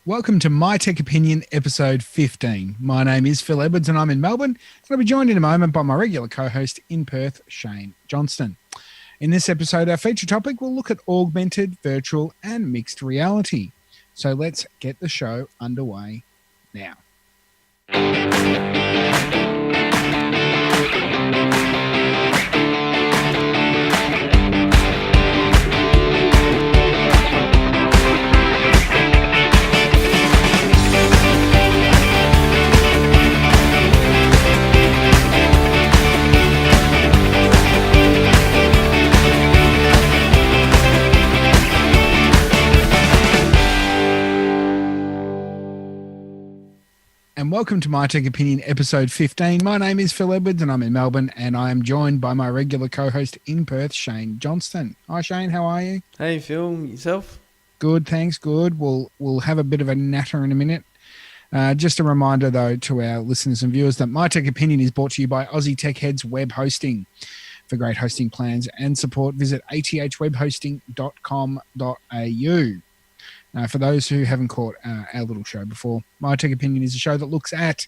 Welcome to My Tech Opinion, episode 15. My name is Phil Edwards and I'm in Melbourne. And I'll be joined in a moment by my regular co-host in Perth, Shayne Johnston. In this episode, our feature topic will look at augmented, virtual and mixed reality. So let's get the show underway now. And welcome to My Tech Opinion, episode 15. My name is Phil Edwards and I'm in Melbourne, and I am joined by my regular co-host in Perth, Shayne Johnston. Hi, Shayne. How are you? Hey, Phil. Yourself? Good, thanks. Good. We'll have a bit of a natter in a minute. Just a reminder, though, to our listeners and viewers that My Tech Opinion is brought to you by Aussie Tech Heads Web Hosting. For great hosting plans and support, visit athwebhosting.com.au. For those who haven't caught our little show before, My Tech Opinion is a show that looks at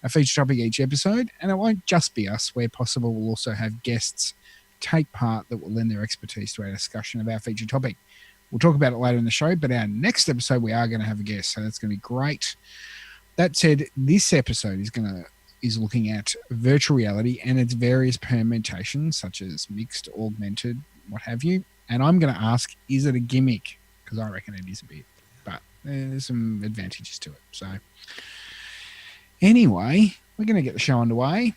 a feature topic each episode, and it won't just be us. Where possible, we'll also have guests take part that will lend their expertise to our discussion of our feature topic. We'll talk about it later in the show, but our next episode, we are going to have a guest, so that's going to be great. That said, this episode is looking at virtual reality and its various permutations, such as mixed, augmented, what have you. And I'm going to ask, is it a gimmick? Because I reckon it is a bit, but there's some advantages to it. So anyway, we're going to get the show underway.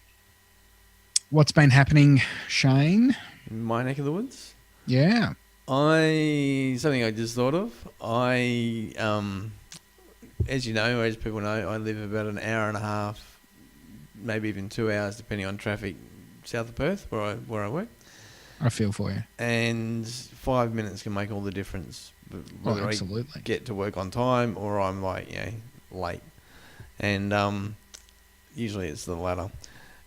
What's been happening, Shayne? In my neck of the woods? Yeah. Something I just thought of. As you know, as people know, I live about an hour and a half, maybe even 2 hours, depending on traffic, south of Perth, where I work. I feel for you. And 5 minutes can make all the difference. Whether absolutely. I get to work on time or I'm late. And usually it's the latter.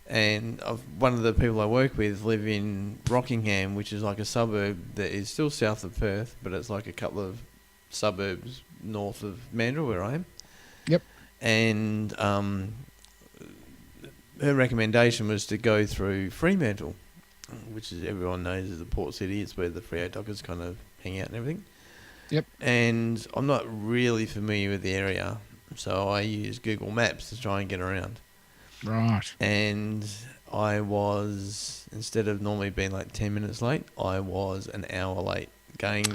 And one of the people I work with live in Rockingham, which is like a suburb that is still south of Perth, but it's like a couple of suburbs north of Mandurah, where I am. Yep. And her recommendation was to go through Fremantle, which is, everyone knows, is the port city. It's where the Freo Dockers kind of hang out and everything. Yep. And I'm not really familiar with the area, so I use Google Maps to try and get around. Right. And I was, instead of normally being like 10 minutes late, I was an hour late, going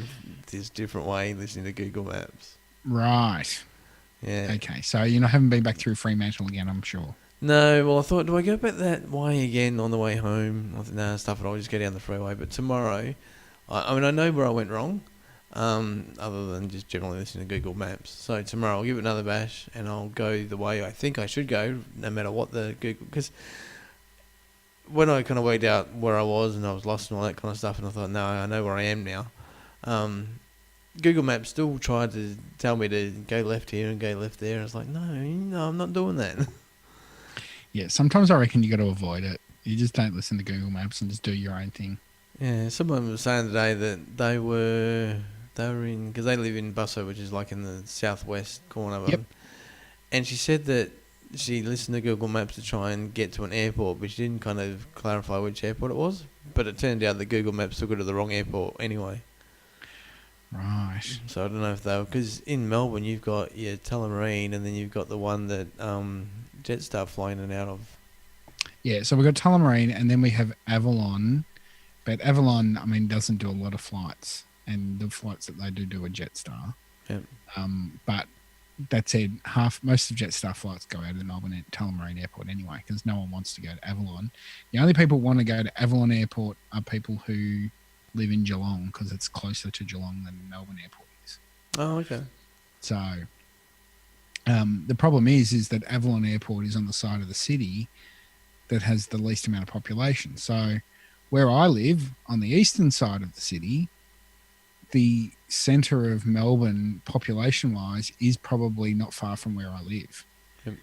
this different way, listening to Google Maps. Right. Yeah. Okay, so you haven't been back through Fremantle again, I'm sure. No, well, I thought, do I go back that way again on the way home? I thought, nah, stuff it, I'll just go down the freeway. But tomorrow, I know where I went wrong, other than just generally listening to Google Maps. So tomorrow I'll give it another bash and I'll go the way I think I should go, no matter what the Google... Because when I kind of worked out where I was and I was lost and all that kind of stuff, and I thought, no, I know where I am now. Google Maps still tried to tell me to go left here and go left there. And I was like, no, I'm not doing that. Yeah, sometimes I reckon you got to avoid it. You just don't listen to Google Maps and just do your own thing. Yeah, someone was saying today that they were in, because they live in Busso, which is like in the southwest corner of them. And she said that she listened to Google Maps to try and get to an airport, but she didn't kind of clarify which airport it was. But it turned out that Google Maps took her to the wrong airport anyway. Right. So I don't know if they were, because in Melbourne you've got your Tullamarine and then you've got the one that Jetstar flying in and out of. Yeah, so we've got Tullamarine and then we have Avalon. But Avalon, doesn't do a lot of flights. And the flights that they do are Jetstar. Yep. But that said, most of Jetstar flights go out of the Melbourne Tullamarine Airport anyway, because no one wants to go to Avalon. The only people who want to go to Avalon Airport are people who live in Geelong, because it's closer to Geelong than Melbourne Airport is. Oh, okay. So the problem is that Avalon Airport is on the side of the city that has the least amount of population. So where I live, on the eastern side of the city, the centre of Melbourne, population-wise, is probably not far from where I live. Yep.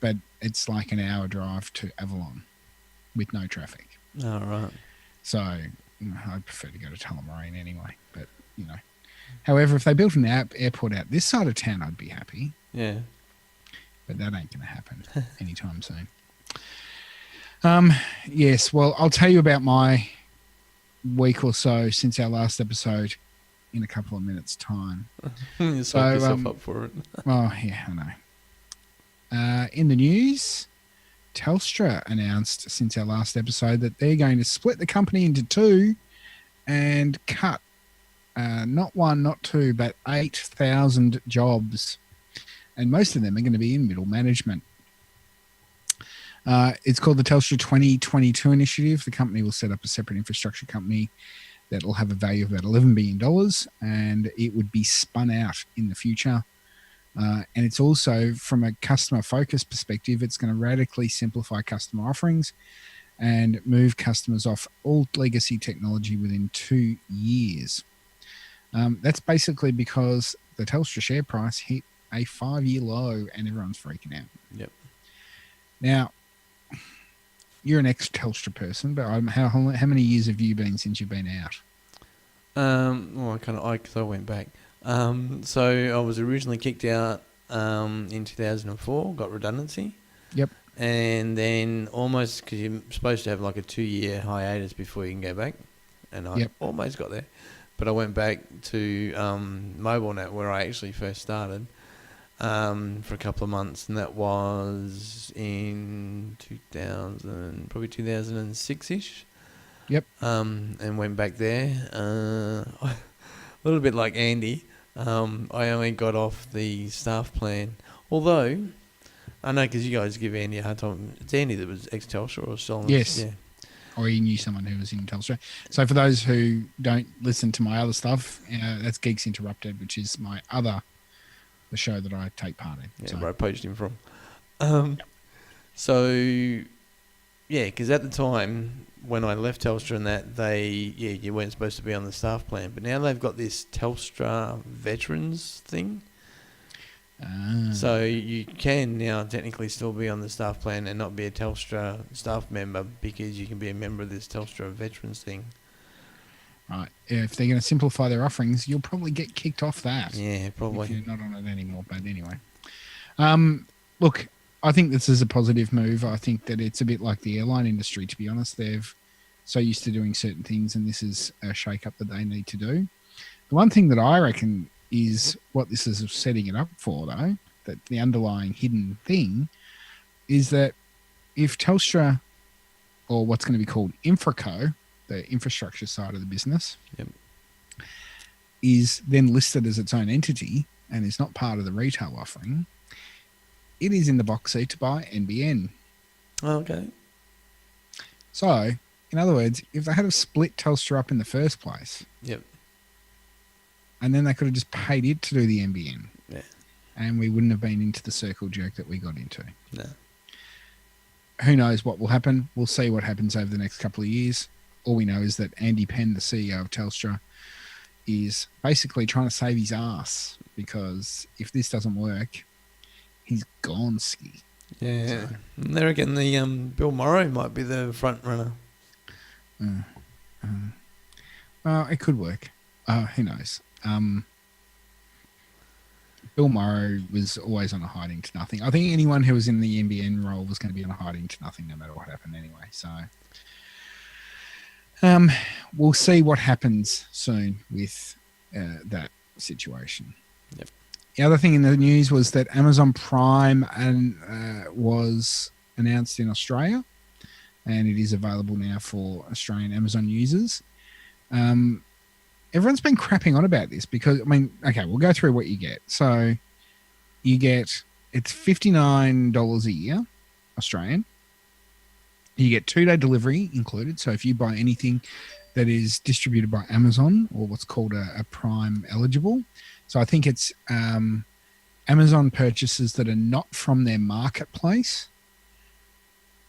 But it's like an hour drive to Avalon with no traffic. Oh, right. So I prefer to go to Tullamarine anyway. But, However, if they built an airport out this side of town, I'd be happy. Yeah. But that ain't going to happen anytime soon. Yes, well, I'll tell you about my week or so since our last episode in a couple of minutes' time. You psych yourself up for it. Oh, yeah, I know. In the news, Telstra announced since our last episode that they're going to split the company into two and cut not one, not two, but 8,000 jobs. And most of them are going to be in middle management. It's called the Telstra 2022 Initiative. The company will set up a separate infrastructure company that will have a value of about $11 billion, and it would be spun out in the future. And it's also, from a customer focus perspective, it's going to radically simplify customer offerings and move customers off all legacy technology within 2 years. That's basically because the Telstra share price hit a 5-year low and everyone's freaking out. Yep. Now, you're an ex-Telstra person, but how many years have you been since you've been out? Well, because I went back. So I was originally kicked out in 2004, got redundancy. Yep. And then almost, because you're supposed to have like a 2-year hiatus before you can go back, and I almost got there, but I went back to MobileNet where I actually first started for a couple of months, and that was in 2006-ish. Yep. And went back there. A little bit like Andy. I only got off the staff plan, although I know because you guys give Andy a hard time. It's Andy that was ex-Telstra or still? Yes. Yeah. Or you knew someone who was in Telstra. So for those who don't listen to my other stuff, that's Geeks Interrupted, which is the show that I take part in. Yeah, so. where I poached him from. So, yeah, because at the time when I left Telstra and that, you weren't supposed to be on the staff plan, but now they've got this Telstra veterans thing. So you can now technically still be on the staff plan and not be a Telstra staff member because you can be a member of this Telstra veterans thing. Right. If they're going to simplify their offerings, you'll probably get kicked off that. Yeah, probably. If you're not on it anymore. But anyway. Look, I think this is a positive move. I think that it's a bit like the airline industry, to be honest. They've so used to doing certain things, and this is a shake-up that they need to do. The one thing that I reckon is what this is setting it up for, though, that the underlying hidden thing is that if Telstra, or what's going to be called Infraco, the infrastructure side of the business, is then listed as its own entity and is not part of the retail offering, it is in the box seat to buy NBN. Oh, okay. So, in other words, if they had have split Telstra up in the first place, and then they could have just paid it to do the NBN, and we wouldn't have been into the circle jerk that we got into. No. Who knows what will happen? We'll see what happens over the next couple of years. All we know is that Andy Penn, the CEO of Telstra, is basically trying to save his ass, because if this doesn't work, he's gone ski. Yeah. So. They reckon the Bill Morrow might be the front runner. Well, it could work. Who knows? Bill Morrow was always on a hiding to nothing. I think anyone who was in the NBN role was going to be on a hiding to nothing no matter what happened anyway. So we'll see what happens soon with that situation. Yep. The other thing in the news was that Amazon Prime was announced in Australia, and it is available now for Australian Amazon users. Everyone's been crapping on about this because, okay, we'll go through what you get. So you get, it's $59 a year, Australian. You get 2-day delivery included. So if you buy anything that is distributed by Amazon, or what's called a Prime eligible. So I think it's Amazon purchases that are not from their marketplace,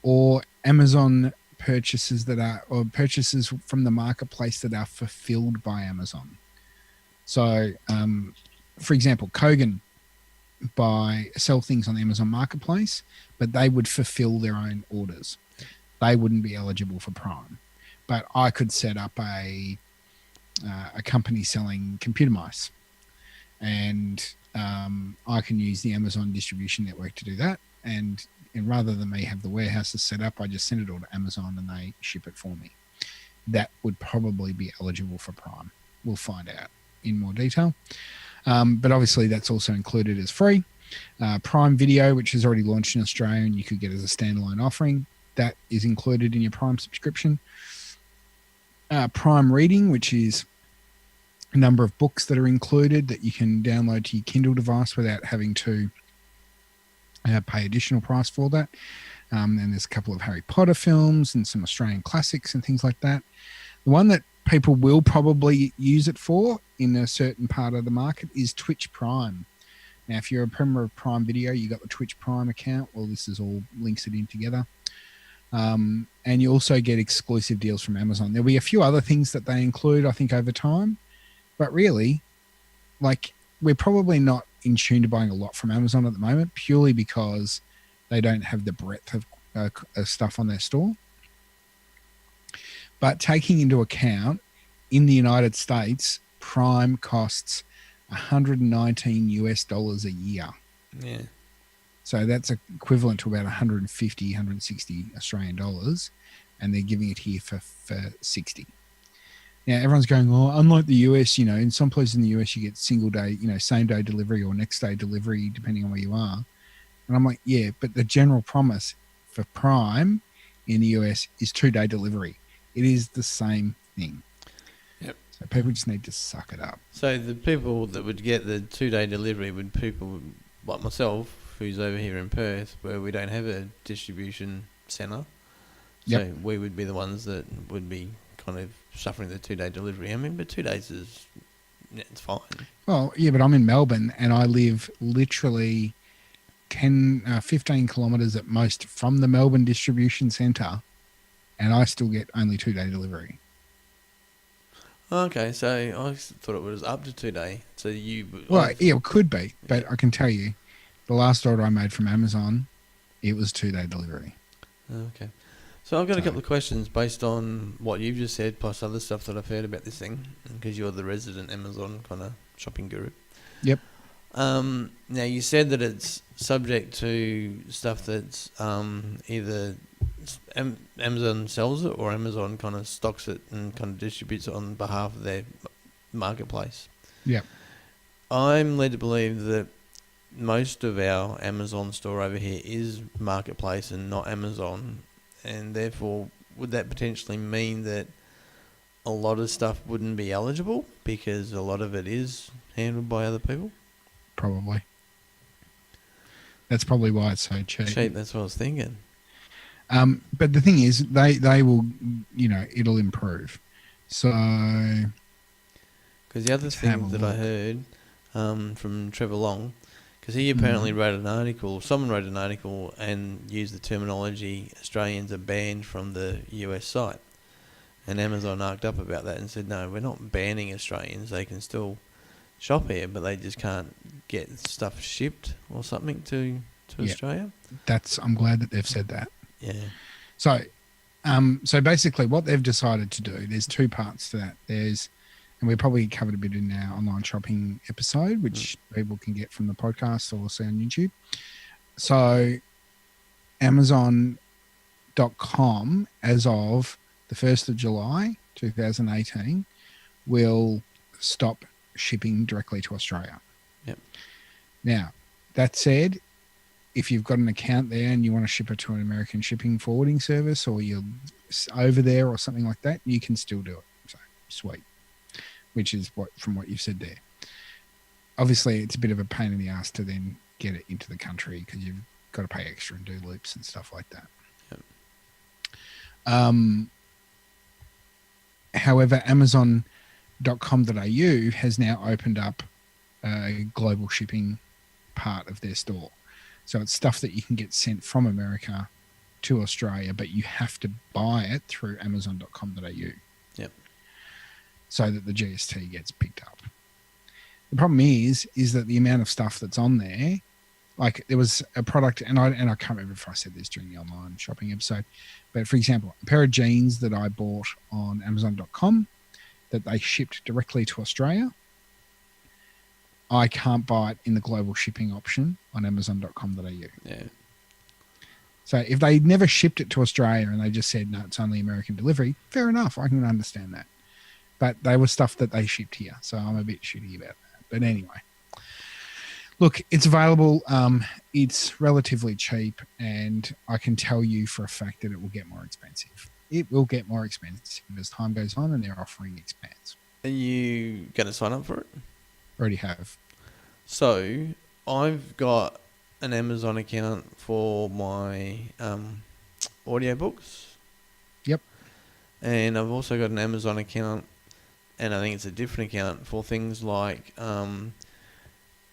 or Amazon purchases that are, or purchases from the marketplace that are fulfilled by Amazon. So, for example, Kogan sell things on the Amazon marketplace, but they would fulfill their own orders. They wouldn't be eligible for Prime. But I could set up a a company selling computer mice, and I can use the Amazon distribution network to do that. And rather than me have the warehouses set up, I just send it all to Amazon and they ship it for me. That would probably be eligible for Prime. We'll find out in more detail. But obviously, that's also included as free. Prime Video, which is already launched in Australia and you could get as a standalone offering, that is included in your Prime subscription. Prime Reading, which is a number of books that are included that you can download to your Kindle device without having to pay additional price for that. And there's a couple of Harry Potter films and some Australian classics and things like that. The one that people will probably use it for in a certain part of the market is Twitch Prime. Now, if you're a member of Prime Video, you got the Twitch Prime account. Well, this is all links it in together. And you also get exclusive deals from Amazon. There'll be a few other things that they include, I think, over time. But really, like, we're probably not in tune to buying a lot from Amazon at the moment, purely because they don't have the breadth of stuff on their store. But taking into account, in the United States, Prime costs $119 a year. Yeah. So that's equivalent to about 150, 160 Australian dollars, and they're giving it here for 60. Now, everyone's going, oh, unlike the US, in some places in the US, you get single day, same day delivery or next day delivery, depending on where you are. And I'm like, yeah, but the general promise for Prime in the US is 2-day delivery. It is the same thing. Yep. So people just need to suck it up. So the people that would get the 2-day delivery would people like myself, who's over here in Perth, where we don't have a distribution centre. So Yep. we would be the ones that would be kind of suffering the 2-day delivery. I mean, but 2 days is, it's fine. Well, yeah, but I'm in Melbourne and I live literally 15 kilometres at most from the Melbourne distribution centre, and I still get only 2-day delivery. Okay, so I thought it was up to 2-day. So you... Well, yeah, it could be, but I can tell you, the last order I made from Amazon, it was 2-day delivery. Okay. So I've got a couple of questions based on what you've just said, plus other stuff that I've heard about this thing, because you're the resident Amazon kind of shopping guru. Yep. Now, you said that it's subject to stuff that's either Amazon sells it or Amazon kind of stocks it and kind of distributes it on behalf of their marketplace. Yep. I'm led to believe that most of our Amazon store over here is marketplace and not Amazon, and therefore would that potentially mean that a lot of stuff wouldn't be eligible because a lot of it is handled by other people? Probably. That's probably why it's so cheap. Cheap, that's what I was thinking. But the thing is, they will, it'll improve. So... Because the other thing that I heard from Trevor Long, because he apparently wrote an article, someone wrote an article and used the terminology Australians are banned from the US site. And Amazon arced up about that and said, no, we're not banning Australians. They can still shop here, but they just can't get stuff shipped or something to Australia. I'm glad that they've said that. Yeah. So basically what they've decided to do, there's two parts to that. And we probably covered a bit in our online shopping episode, which people can get from the podcast or see on YouTube. So Amazon.com, as of the 1st of July 2018, will stop shipping directly to Australia. Yep. Now, that said, if you've got an account there and you want to ship it to an American shipping forwarding service, or you're over there or something like that, you can still do it. So, sweet. Which is from what you've said there. Obviously, it's a bit of a pain in the ass to then get it into the country because you've got to pay extra and do loops and stuff like that. Yep. However, Amazon.com.au has now opened up a global shipping part of their store. So it's stuff that you can get sent from America to Australia, but you have to buy it through Amazon.com.au. Yep. So that the GST gets picked up. The problem is that the amount of stuff that's on there, like there was a product, and I can't remember if I said this during the online shopping episode, but for example, a pair of jeans that I bought on Amazon.com that they shipped directly to Australia, I can't buy it in the global shipping option on Amazon.com.au. Yeah. So if they never shipped it to Australia and they just said, no, it's only American delivery, fair enough. I can understand that. But they were stuff that they shipped here. So I'm a bit shitty about that. But anyway, look, it's available. It's relatively cheap. And I can tell you for a fact that it will get more expensive. It will get more expensive as time goes on and their offering expands. Are you going to sign up for it? Already have. So I've got an Amazon account for my audiobooks. Yep. And I've also got an Amazon account, and I think it's a different account for things like,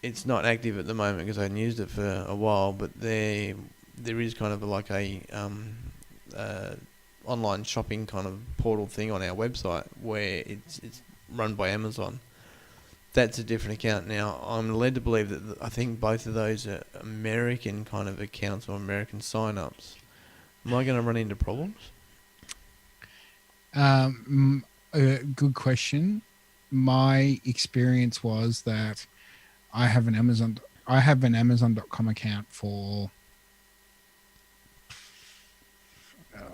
it's not active at the moment because I hadn't used it for a while, but there is kind of like a online shopping kind of portal thing on our website where it's run by Amazon. That's a different account. Now, I'm led to believe that I think both of those are American kind of accounts or American sign-ups. Am I going to run into problems? Good question. My experience was that I have an Amazon.com account for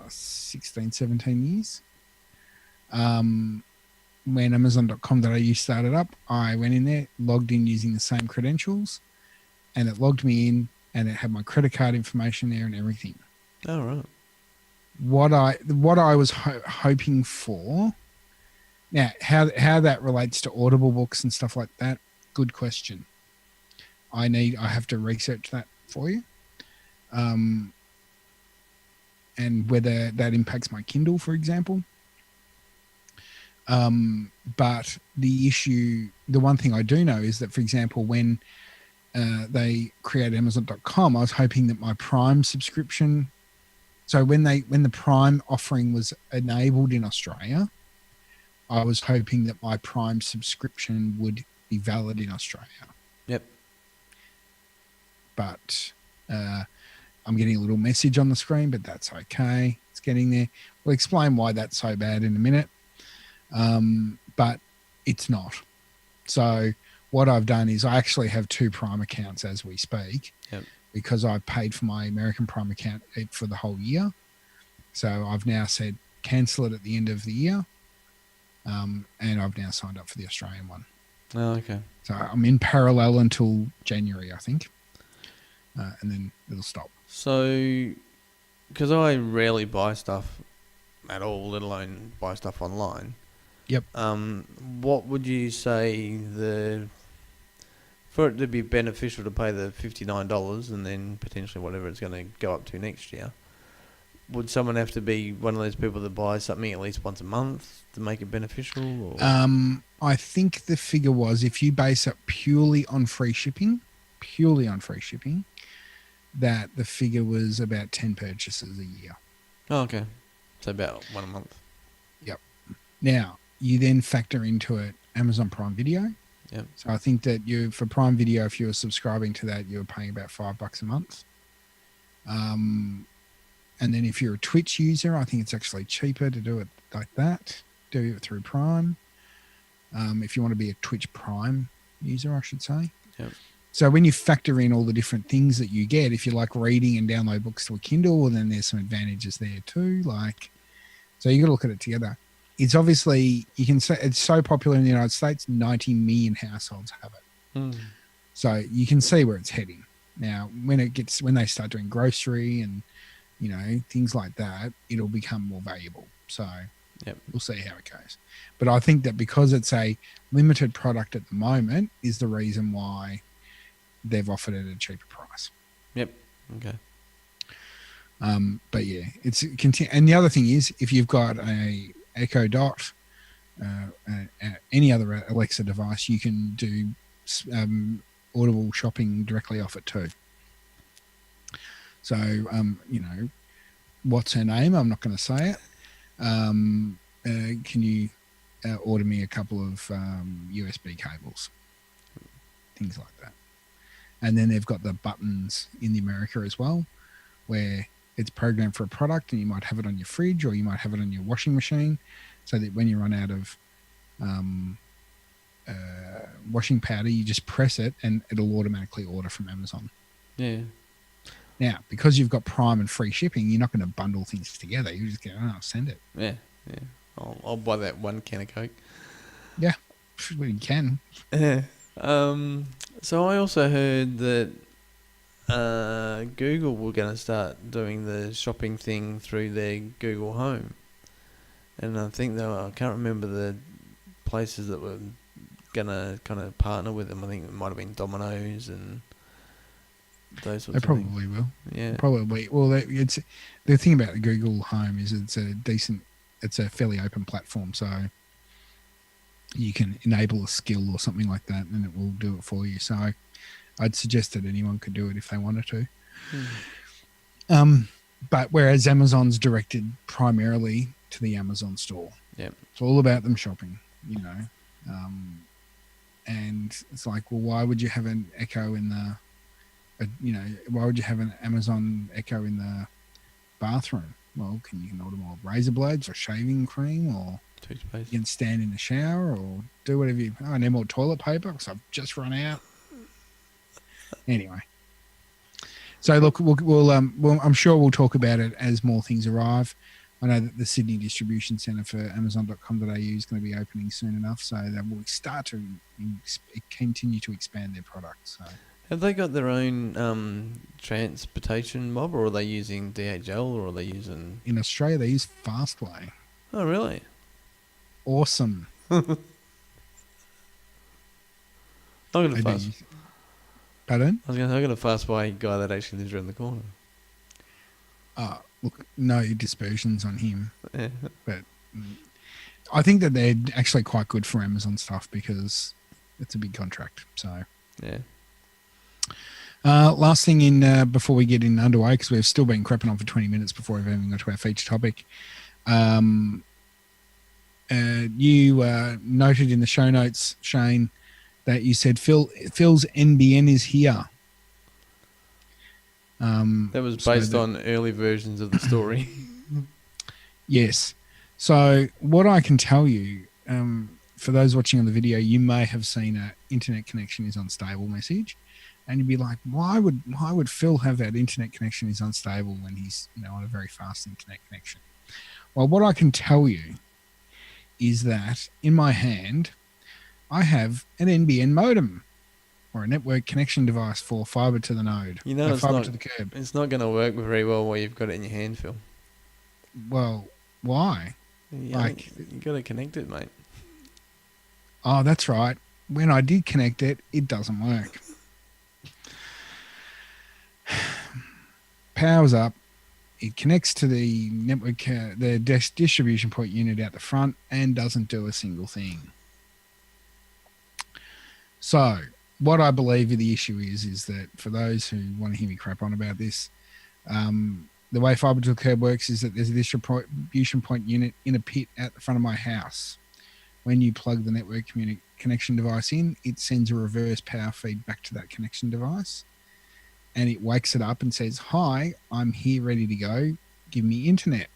16, 17 years. When Amazon.com.au started up, I went in there, logged in using the same credentials, and it logged me in, and it had my credit card information there and everything. Oh, right. What I was hoping for. Now, how that relates to Audible books and stuff like that, good question. I have to research that for you. And whether that impacts my Kindle, for example. But the one thing I do know is that, for example, when they created Amazon.com, I was hoping that my Prime subscription. So when the Prime offering was enabled in Australia, I was hoping that my Prime subscription would be valid in Australia. Yep. But I'm getting a little message on the screen, but that's okay. It's getting there. We'll explain why that's so bad in a minute. But it's not. So what I've done is I actually have 2 Prime accounts as we speak. Yep. Because I've paid for my American Prime account for the whole year. So I've now said cancel it at the end of the year. And I've now signed up for the Australian one. Oh, okay. So I'm in parallel until January, I think. And then it'll stop. So, because I rarely buy stuff at all, let alone buy stuff online. Yep. What would you say for it to be beneficial to pay the $59 and then potentially whatever it's going to go up to next year, would someone have to be one of those people that buys something at least once a month to make it beneficial? Or? I think the figure was if you base it purely on free shipping, that the figure was about 10 purchases a year. Oh, okay. So about one a month. Yep. Now, you then factor into it Amazon Prime Video. Yep. So I think that for Prime Video, if you were subscribing to that, you were paying about $5 a month. And then if you're a Twitch user, I think it's actually cheaper to do it like that. Do it through Prime. If you want to be a Twitch Prime user, I should say. Yep. So when you factor in all the different things that you get, if you like reading and download books to a Kindle, well, then there's some advantages there too. So you got to look at it together. It's obviously, you can say it's so popular in the United States, 90 million households have it. Mm. So you can see where it's heading. Now, when they start doing grocery and, things like that, it'll become more valuable. So yep. We'll see how it goes. But I think that because it's a limited product at the moment is the reason why they've offered it at a cheaper price. Yep. Okay. But yeah, and the other thing is, if you've got a Echo Dot, any other Alexa device, you can do Audible shopping directly off it too. So, what's her name? I'm not going to say it. Can you order me a couple of USB cables? Things like that. And then they've got the buttons in the America as well, where it's programmed for a product and you might have it on your fridge or you might have it on your washing machine so that when you run out of um, washing powder, you just press it and it'll automatically order from Amazon. Yeah. Now, because you've got Prime and free shipping, you're not going to bundle things together. You just go, oh, send it. Yeah. Yeah. I'll buy that one can of Coke. Yeah, well, you can. Yeah. So I also heard that Google were going to start doing the shopping thing through their Google Home, and I think I can't remember the places that were going to kind of partner with them. I think it might have been Domino's and those sorts They of probably things. will. Yeah. Probably. Well, it's the thing about the Google Home is it's a fairly open platform, so you can enable a skill or something like that, and it will do it for you. So I'd suggest that anyone could do it if they wanted to. But whereas Amazon's directed primarily to the Amazon store, it's all about them shopping, and it's like, well, why would you have an Echo in the why would you have an Amazon Echo in the bathroom? Well, you can order more razor blades or shaving cream, or toothpaste. You can stand in the shower or do whatever you. Oh, I need more toilet paper because I've just run out. Anyway, so look, I'm sure we'll talk about it as more things arrive. I know that the Sydney distribution centre for Amazon.com.au is going to be opening soon enough, so they will start to continue to expand their products. So. Have they got their own transportation mob, or are they using DHL, or are they using... In Australia, they use Fastway. Oh, really? Awesome. I'm going to fast... Pardon? I was going to get a Fastway guy that actually lives around the corner. Look, no dispersions on him. Yeah. But I think that they're actually quite good for Amazon stuff because it's a big contract. So... Yeah. Last thing in before we get in underway, because we've still been crapping on for 20 minutes before we've even got to our feature topic. You noted in the show notes, Shayne, that you said Phil's NBN is here. That was based on early versions of the story. Yes. So what I can tell you, for those watching on the video, you may have seen an internet connection is unstable message. And you'd be like, why would Phil have that internet connection is unstable when he's on a very fast internet connection? Well, what I can tell you is that in my hand, I have an NBN modem or a network connection device for fibre to the node. Fibre to the curb. It's not going to work very well while you've got it in your hand, Phil. Well, why? Yeah, you got to connect it, mate. Oh, that's right. When I did connect it, it doesn't work. Powers up, it connects to the network, the distribution point unit out the front, and doesn't do a single thing. So what I believe the issue is that for those who want to hear me crap on about this, the way fibre to the curb works is that there's a distribution point unit in a pit at the front of my house. When you plug the network connection device in, it sends a reverse power feed back to that connection device. And it wakes it up and says, hi, I'm here ready to go. Give me internet.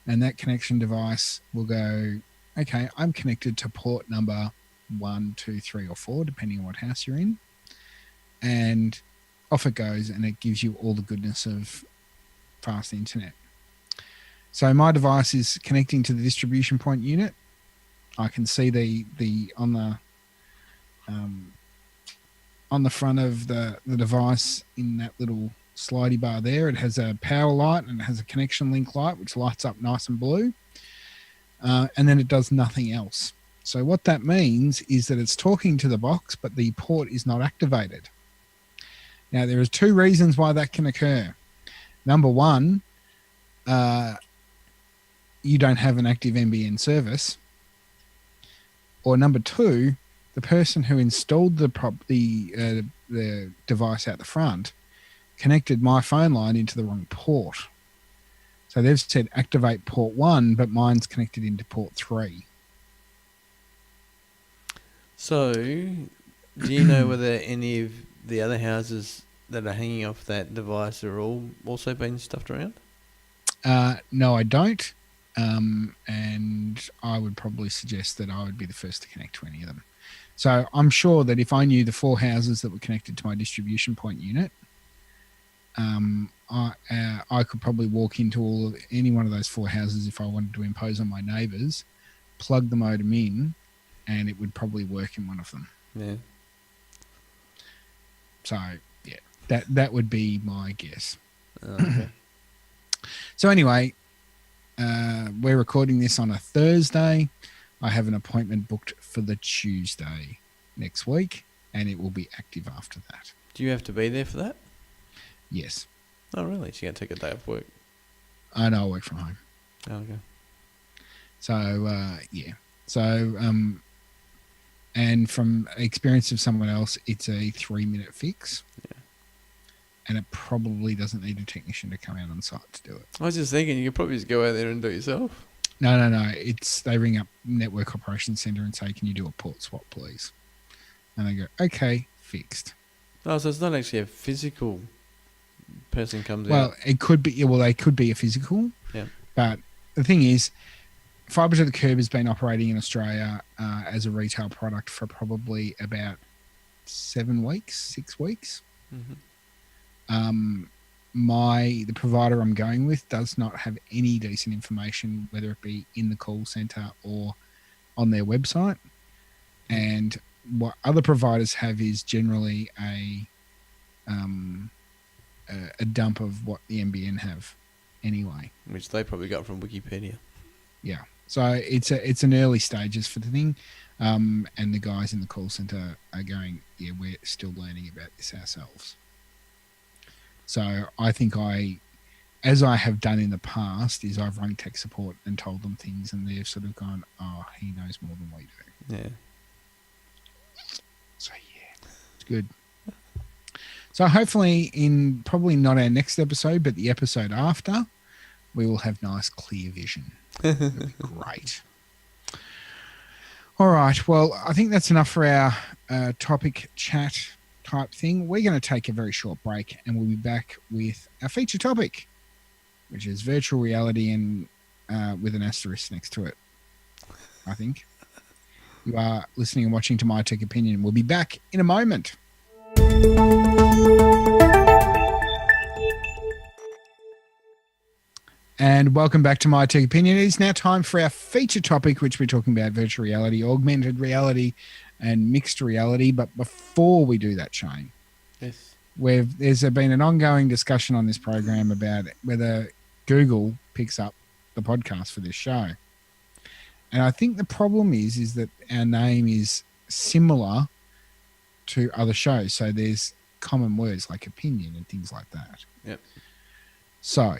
And that connection device will go, okay, I'm connected to port number 1, 2, 3, or 4, depending on what house you're in. And off it goes, and it gives you all the goodness of fast internet. So my device is connecting to the distribution point unit. I can see the on the front of the device in that little slidey bar there, it has a power light and it has a connection link light which lights up nice and blue, and then it does nothing else. So what that means is that it's talking to the box, but the port is not activated. Now there are two reasons why that can occur. Number one, you don't have an active NBN service, or number two, the person who installed the device out the front connected my phone line into the wrong port. So they've said activate port 1, but mine's connected into port 3. So, do you know whether any of the other houses that are hanging off that device are all also being stuffed around? No, I don't. and I would probably suggest that I would be the first to connect to any of them. So I'm sure that if I knew the 4 houses that were connected to my distribution point unit, I could probably walk into any one of those 4 houses if I wanted to impose on my neighbours, plug the modem in, and it would probably work in one of them. Yeah. So yeah, that would be my guess. Okay. So anyway, we're recording this on a Thursday. I have an appointment booked for the Tuesday next week, and it will be active after that. Do you have to be there for that? Yes. Oh, really? So you're going to take a day off work? I know, I work from home. Oh, okay. So, yeah. So, and from experience of someone else, it's a 3-minute fix. Yeah. And it probably doesn't need a technician to come out on site to do it. I was just thinking you could probably just go out there and do it yourself. No. They ring up Network Operations Centre and say, can you do a port swap, please? And they go, okay, fixed. Oh, so it's not actually a physical person comes out. Well, it could be. Well, they could be a physical. Yeah. But the thing is, fibre to the curb has been operating in Australia as a retail product for probably about 6 weeks. Mm-hmm. The provider I'm going with does not have any decent information, whether it be in the call centre or on their website. And what other providers have is generally a dump of what the NBN have anyway. Which they probably got from Wikipedia. Yeah. So it's an early stages for the thing. And the guys in the call centre are going, yeah, we're still learning about this ourselves. So I think as I have done in the past, is I've rung tech support and told them things, and they've sort of gone, oh, he knows more than we do. Yeah. So yeah, it's good. So hopefully in probably not our next episode, but the episode after, we will have nice clear vision. It'll be great. All right. Well, I think that's enough for our topic chat type thing. We're going to take a very short break, and we'll be back with our feature topic, which is virtual reality and with an asterisk next to it, I think. You are listening and watching to My Tech Opinion. We'll be back in a moment. And welcome back to My Tech Opinion. It is now time for our feature topic, which we're talking about virtual reality, augmented reality, and mixed reality. But before we do that, Shayne, Yes. there's been an ongoing discussion on this program about whether Google picks up the podcast for this show. And I think the problem is that our name is similar to other shows. So there's common words like opinion and things like that. Yep. So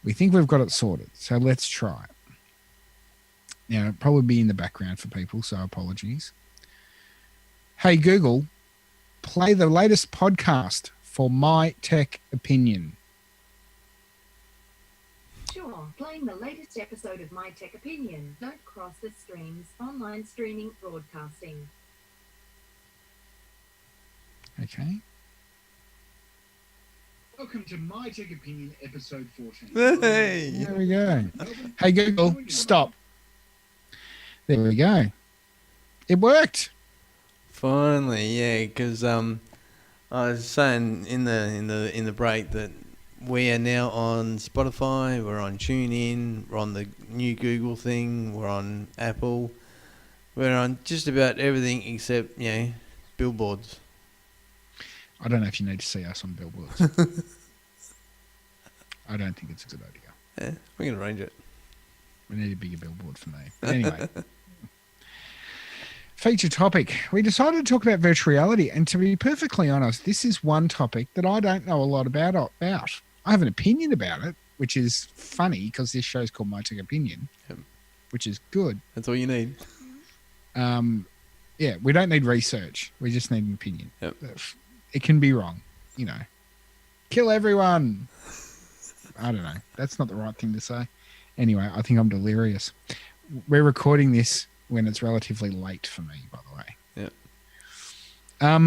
we think we've got it sorted. So let's try it. Now, it'll probably be in the background for people, so apologies. Hey, Google, play the latest podcast for My Tech Opinion. Sure, playing the latest episode of My Tech Opinion. Don't cross the streams. Online streaming broadcasting. Okay. Welcome to My Tech Opinion, episode 14. Hey! There we go. Hey, Google, stop. There we go. It worked. Finally, yeah, because I was saying in the break that we are now on Spotify, we're on TuneIn, we're on the new Google thing, we're on Apple, we're on just about everything except, billboards. I don't know if you need to see us on billboards. I don't think it's a good idea. Yeah, we can arrange it. We need a bigger billboard for me. But anyway. Feature topic. We decided to talk about virtual reality, and to be perfectly honest, this is one topic that I don't know a lot about. I have an opinion about it, which is funny because this show's called My Tech Opinion, which is good. That's all you need. Yeah, we don't need research. We just need an opinion. Yep. It can be wrong, Kill everyone. I don't know. That's not the right thing to say. Anyway, I think I'm delirious. We're recording this when it's relatively late for me, by the way. Yeah.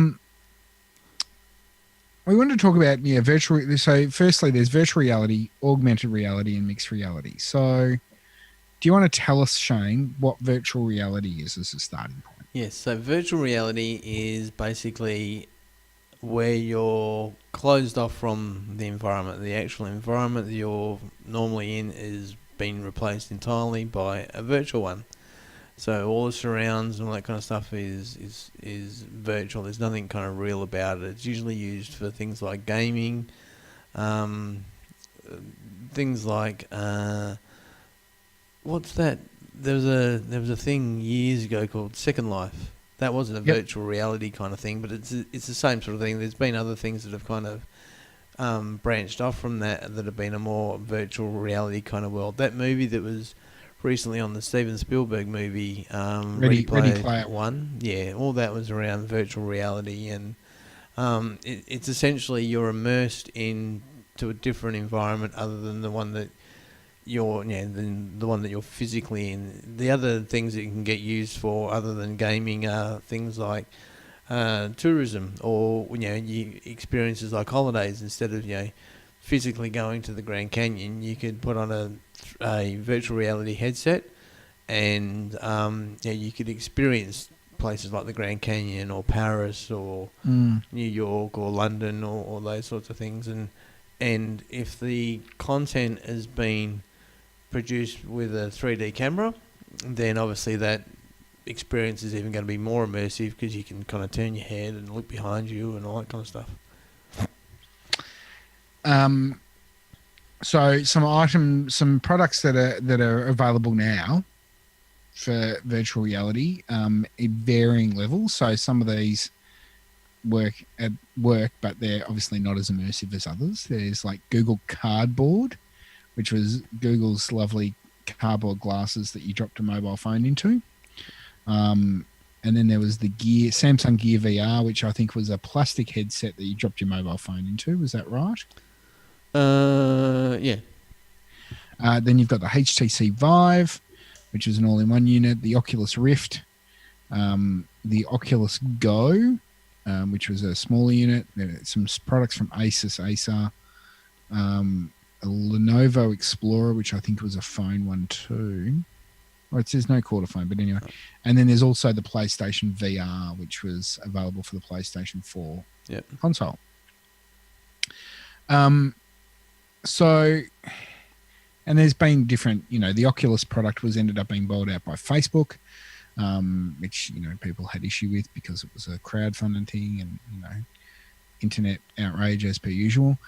We want to talk about virtual. So, firstly, there's virtual reality, augmented reality, and mixed reality. So, Do you want to tell us, Shayne, what virtual reality is as a starting point? Yes, so virtual reality is basically where you're closed off from the environment. The actual environment that you're normally in is being replaced entirely by a virtual one. So all the surrounds and all that kind of stuff is virtual. There's nothing kind of real about it. It's usually used for things like gaming, um, things like what's that? There was a thing years ago called Second Life. That wasn't a Yep. virtual reality kind of thing, but it's the same sort of thing. There's been other things that have kind of branched off from that have been a more virtual reality kind of world. That movie that was recently on the Steven Spielberg movie, Ready Ready Player Player One, yeah, all that was around virtual reality, and it's essentially you're immersed into a different environment other than the one that than the one that you're physically in. The other things that you can get used for, other than gaming, are things like tourism or experiences like holidays. Instead of physically going to the Grand Canyon, you could put on a virtual reality headset, and you could experience places like the Grand Canyon or Paris or New York or London or those sorts of things. And if the content has been produced with a 3D camera, then obviously that experience is even going to be more immersive because you can kind of turn your head and look behind you and all that kind of stuff. So some products that are available now for virtual reality, at varying levels. So some of these work, but they're obviously not as immersive as others. There's like Google Cardboard, which was Google's lovely cardboard glasses that you dropped a mobile phone into. And then there was the Samsung Gear VR, which I think was a plastic headset that you dropped your mobile phone into. Was that right? Yeah. Then you've got the HTC Vive, which is an all-in-one unit. The Oculus Rift, the Oculus Go, which was a smaller unit. Some products from Acer, a Lenovo Explorer, which I think was a phone one too. Well, it says no quarter phone, but anyway. And then there's also the PlayStation VR, which was available for the PlayStation 4 console. So, and there's been different, the Oculus product ended up being bought out by Facebook, which, people had issue with because it was a crowdfunding thing and, internet outrage as per usual.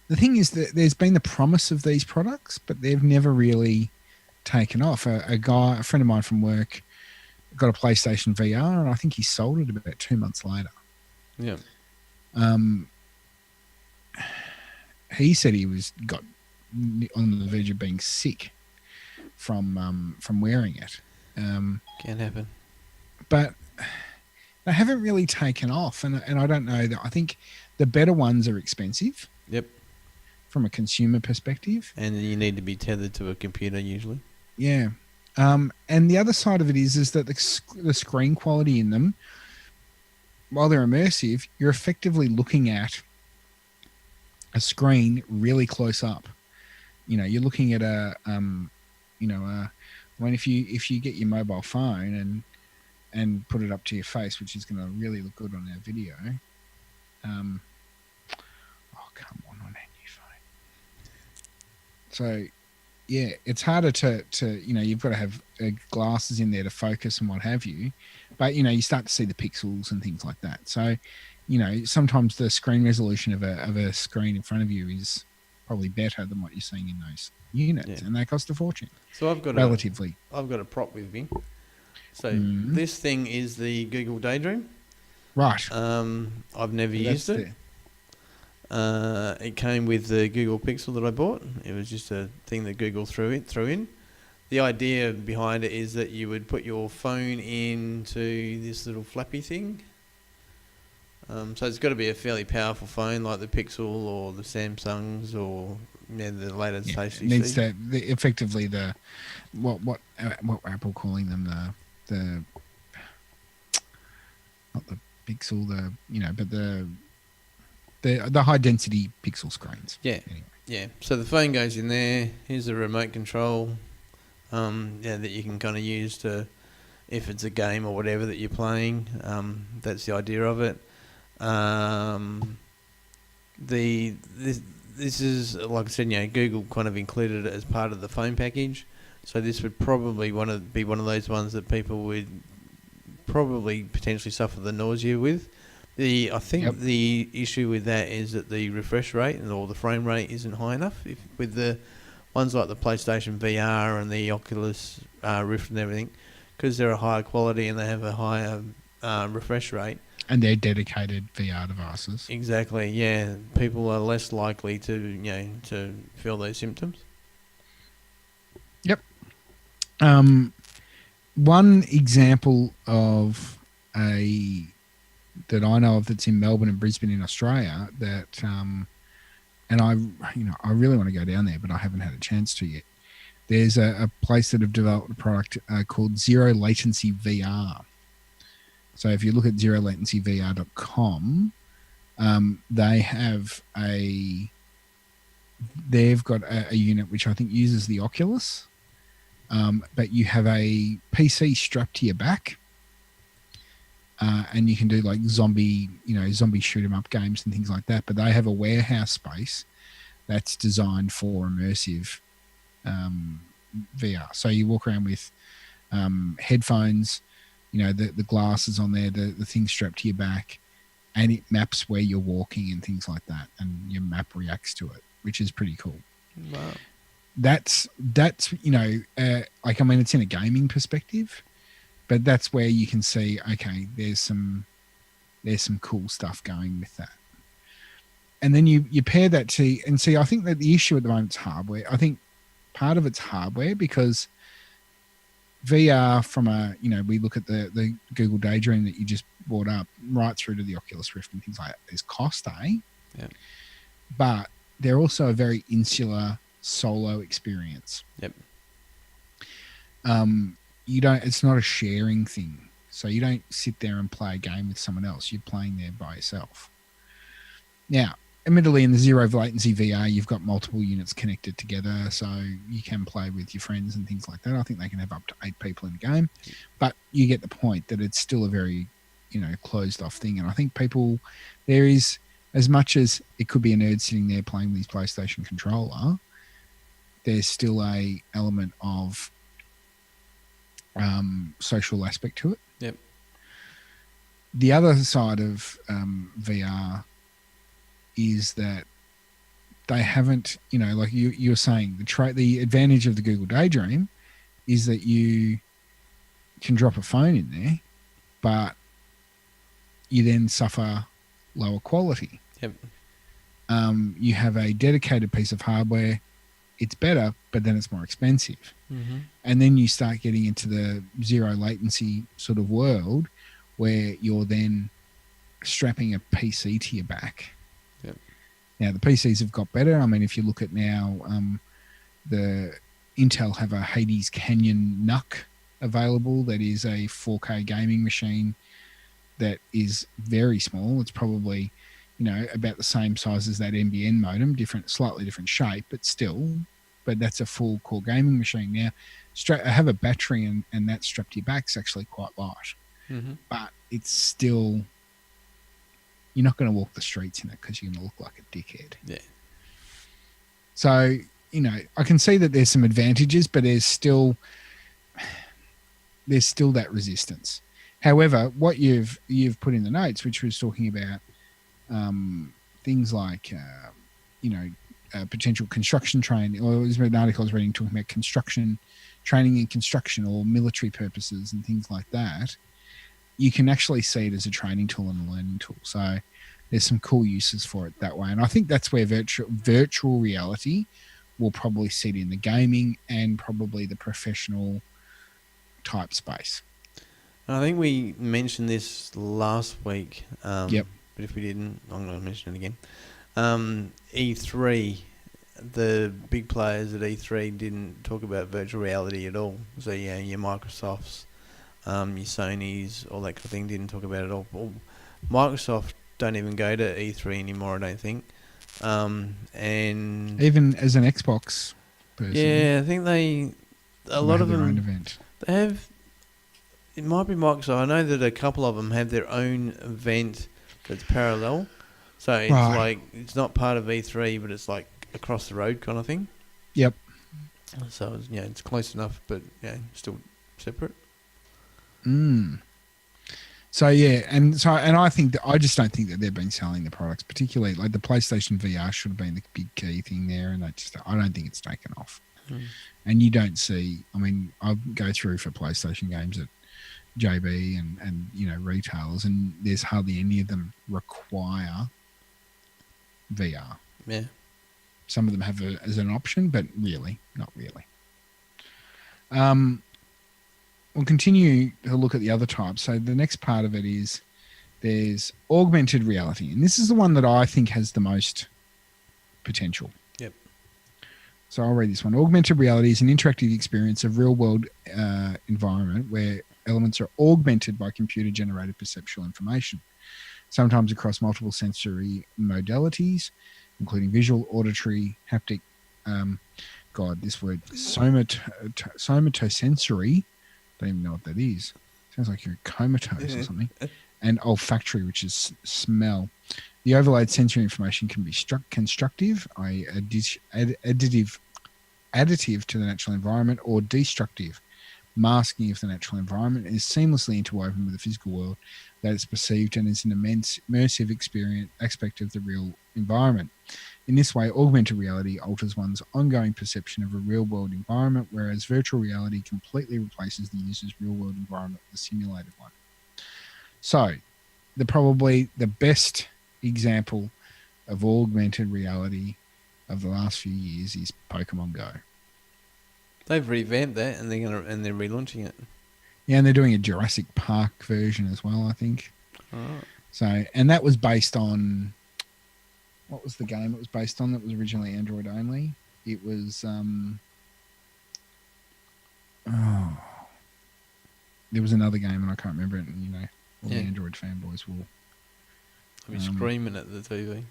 The thing is that there's been the promise of these products, but they've never really taken off. A friend of mine from work, got a PlayStation VR, and I think he sold it about 2 months later. Yeah. He said he got on the verge of being sick from wearing it. Can happen. But they haven't really taken off, and I don't know that. I think the better ones are expensive. Yep. From a consumer perspective. And you need to be tethered to a computer usually. Yeah. And the other side of it is that the screen quality in them, while they're immersive, you're effectively looking at a screen really close up. You're looking at if you get your mobile phone and put it up to your face, which is going to really look good on our video. Come on our new phone. So, yeah, it's harder to you've got to have glasses in there to focus and what have you. But, you start to see the pixels and things like that. So, sometimes the screen resolution of a screen in front of you is probably better than what you're seeing in those units. And they cost a fortune. So I've got a prop with me. So this thing is the Google Daydream. Right. I've never used it. It came with the Google Pixel that I bought. It was just a thing that Google threw in. The idea behind it is that you would put your phone into this little flappy thing. So it's got to be a fairly powerful phone like the Pixel or the Samsungs or the latest HTC. It needs to effectively what Apple calling them the not the Pixel but the high density pixel screens. Yeah. Anyway. Yeah, so the phone goes in there. Here's the remote control. That you can kind of use to, if it's a game or whatever that you're playing. That's the idea of it. This is, like I said, Google kind of included it as part of the phone package. So this would probably be one of those ones that people would probably potentially suffer the nausea with. I think the issue with that is that the refresh rate or the frame rate isn't high enough. With the ones like the PlayStation VR and the Oculus Rift and everything, because they're a higher quality and they have a higher refresh rate. And they're dedicated VR devices. Exactly, yeah. People are less likely to feel those symptoms. Yep. One example of that I know of that's in Melbourne and Brisbane in Australia that, and I really want to go down there, but I haven't had a chance to yet. There's a place that have developed a product called Zero Latency VR. So if you look at zerolatencyvr.com, they've got a unit which I think uses the Oculus, but you have a PC strapped to your back, and you can do like zombie shoot 'em up games and things like that. But they have a warehouse space that's designed for immersive VR. So you walk around with headphones, the glasses on there, the thing strapped to your back, and it maps where you're walking and things like that, and your map reacts to it, which is pretty cool. Wow. That's it's in a gaming perspective, but that's where you can see, okay, there's some cool stuff going with that. And then you pair that to, and see, I think that the issue at the moment is hardware. I think part of it's hardware because VR we look at the Google Daydream that you just brought up right through to the Oculus Rift and things like that. There's cost, Yeah. But they're also a very insular solo experience. Yep. It's not a sharing thing. So you don't sit there and play a game with someone else. You're playing there by yourself. Now, admittedly, in the zero latency VR, you've got multiple units connected together, so you can play with your friends and things like that. I think they can have up to 8 people in the game, but you get the point that it's still a very, closed off thing. And I think there is, as much as it could be a nerd sitting there playing with his PlayStation controller, there's still a element of social aspect to it. Yep. The other side of VR is that they haven't, like you're saying, the advantage of the Google Daydream is that you can drop a phone in there, but you then suffer lower quality. Yep. You have a dedicated piece of hardware. It's better, but then it's more expensive. Mm-hmm. And then you start getting into the zero latency sort of world where you're then strapping a PC to your back. Yep. Now, the PCs have got better. I mean, if you look at now, the Intel have a Hades Canyon NUC available that is a 4K gaming machine that is very small. It's probably, about the same size as that NBN modem, slightly different shape, but still. But that's a full core gaming machine. Now, have a battery and that strapped to your back is actually quite light. Mm-hmm. But it's still, you're not going to walk the streets in it because you're going to look like a dickhead. Yeah. So, I can see that there's some advantages, but there's still that resistance. However, what you've put in the notes, which was talking about things like, potential construction training, or there's an article I was reading talking about construction training in construction or military purposes and things like that. You can actually see it as a training tool and a learning tool. So there's some cool uses for it that way. And I think that's where virtual reality will probably sit in the gaming and probably the professional type space. I think we mentioned this last week. Yep. But if we didn't, I'm going to mention it again. E3, the big players at E3 didn't talk about virtual reality at all. So yeah, your Microsofts, your Sonys, all that kind of thing didn't talk about it at all. Microsoft don't even go to E3 anymore, I don't think. And Even as an Xbox person, yeah, I think a they lot have of their own them, event. they have. It might be Microsoft. I know that a couple of them have their own event that's parallel. So it's Right. like it's not part of E3, but it's like across the road kind of thing. Yep. So it's, it's close enough, but still separate. So yeah, and I think I just don't think that they've been selling the products, particularly like the PlayStation VR should have been the big key thing there, and I don't think it's taken off. And you don't see. I mean, I go through for PlayStation games at JB and retailers, and there's hardly any of them require VR. Yeah. Some of them have it as an option, but really, not really. We'll continue to look at the other types. So the next part of it is there's augmented reality, and this is the one that I think has the most potential. Yep. So I'll read this one. Augmented reality is an interactive experience of real-world environment where elements are augmented by computer-generated perceptual information, sometimes across multiple sensory modalities, including visual, auditory, haptic, this word, somatosensory. Don't even know what that is. Sounds like you're comatose or something. And olfactory, which is smell. The overlaid sensory information can be constructive, i.e. additive to the natural environment, or destructive, masking of the natural environment, is seamlessly interwoven with the physical world that it's perceived and is an immersive experience aspect of the real environment. In this way, augmented reality alters one's ongoing perception of a real-world environment, whereas virtual reality completely replaces the user's real-world environment with a simulated one. So, probably the best example of augmented reality of the last few years is Pokemon Go. They've revamped that, and they're relaunching it. Yeah, and they're doing a Jurassic Park version as well, I think. Right. So, and that was based on, what was the game it was based on that was originally Android only? It was, there was another game and I can't remember it, and the Android fanboys will be screaming at the TV.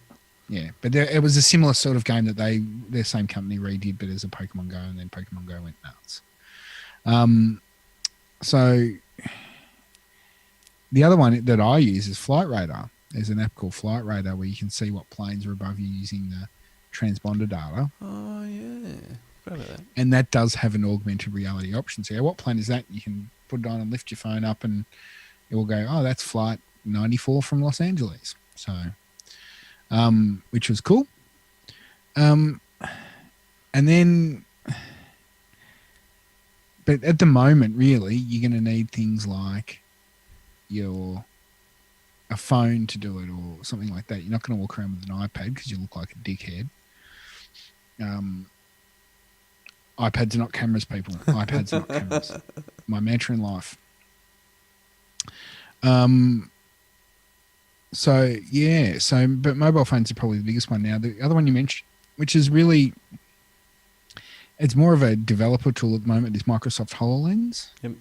Yeah, but it was a similar sort of game that their same company redid, but as a Pokemon Go, and then Pokemon Go went nuts. So the other one that I use is Flight Radar. There's an app called Flight Radar where you can see what planes are above you using the transponder data. Oh, yeah. Forgot about that. And that does have an augmented reality option. So what plane is that? You can put it on and lift your phone up and it will go, oh, that's Flight 94 from Los Angeles. So, which was cool. And then, but at the moment, really, you're going to need things like a phone to do it or something like that. You're not going to walk around with an iPad because you look like a dickhead. iPads are not cameras, people. iPads are not cameras. My mantra in life. But mobile phones are probably the biggest one now. The other one you mentioned, which is really, it's more of a developer tool at the moment, is Microsoft HoloLens. Yep.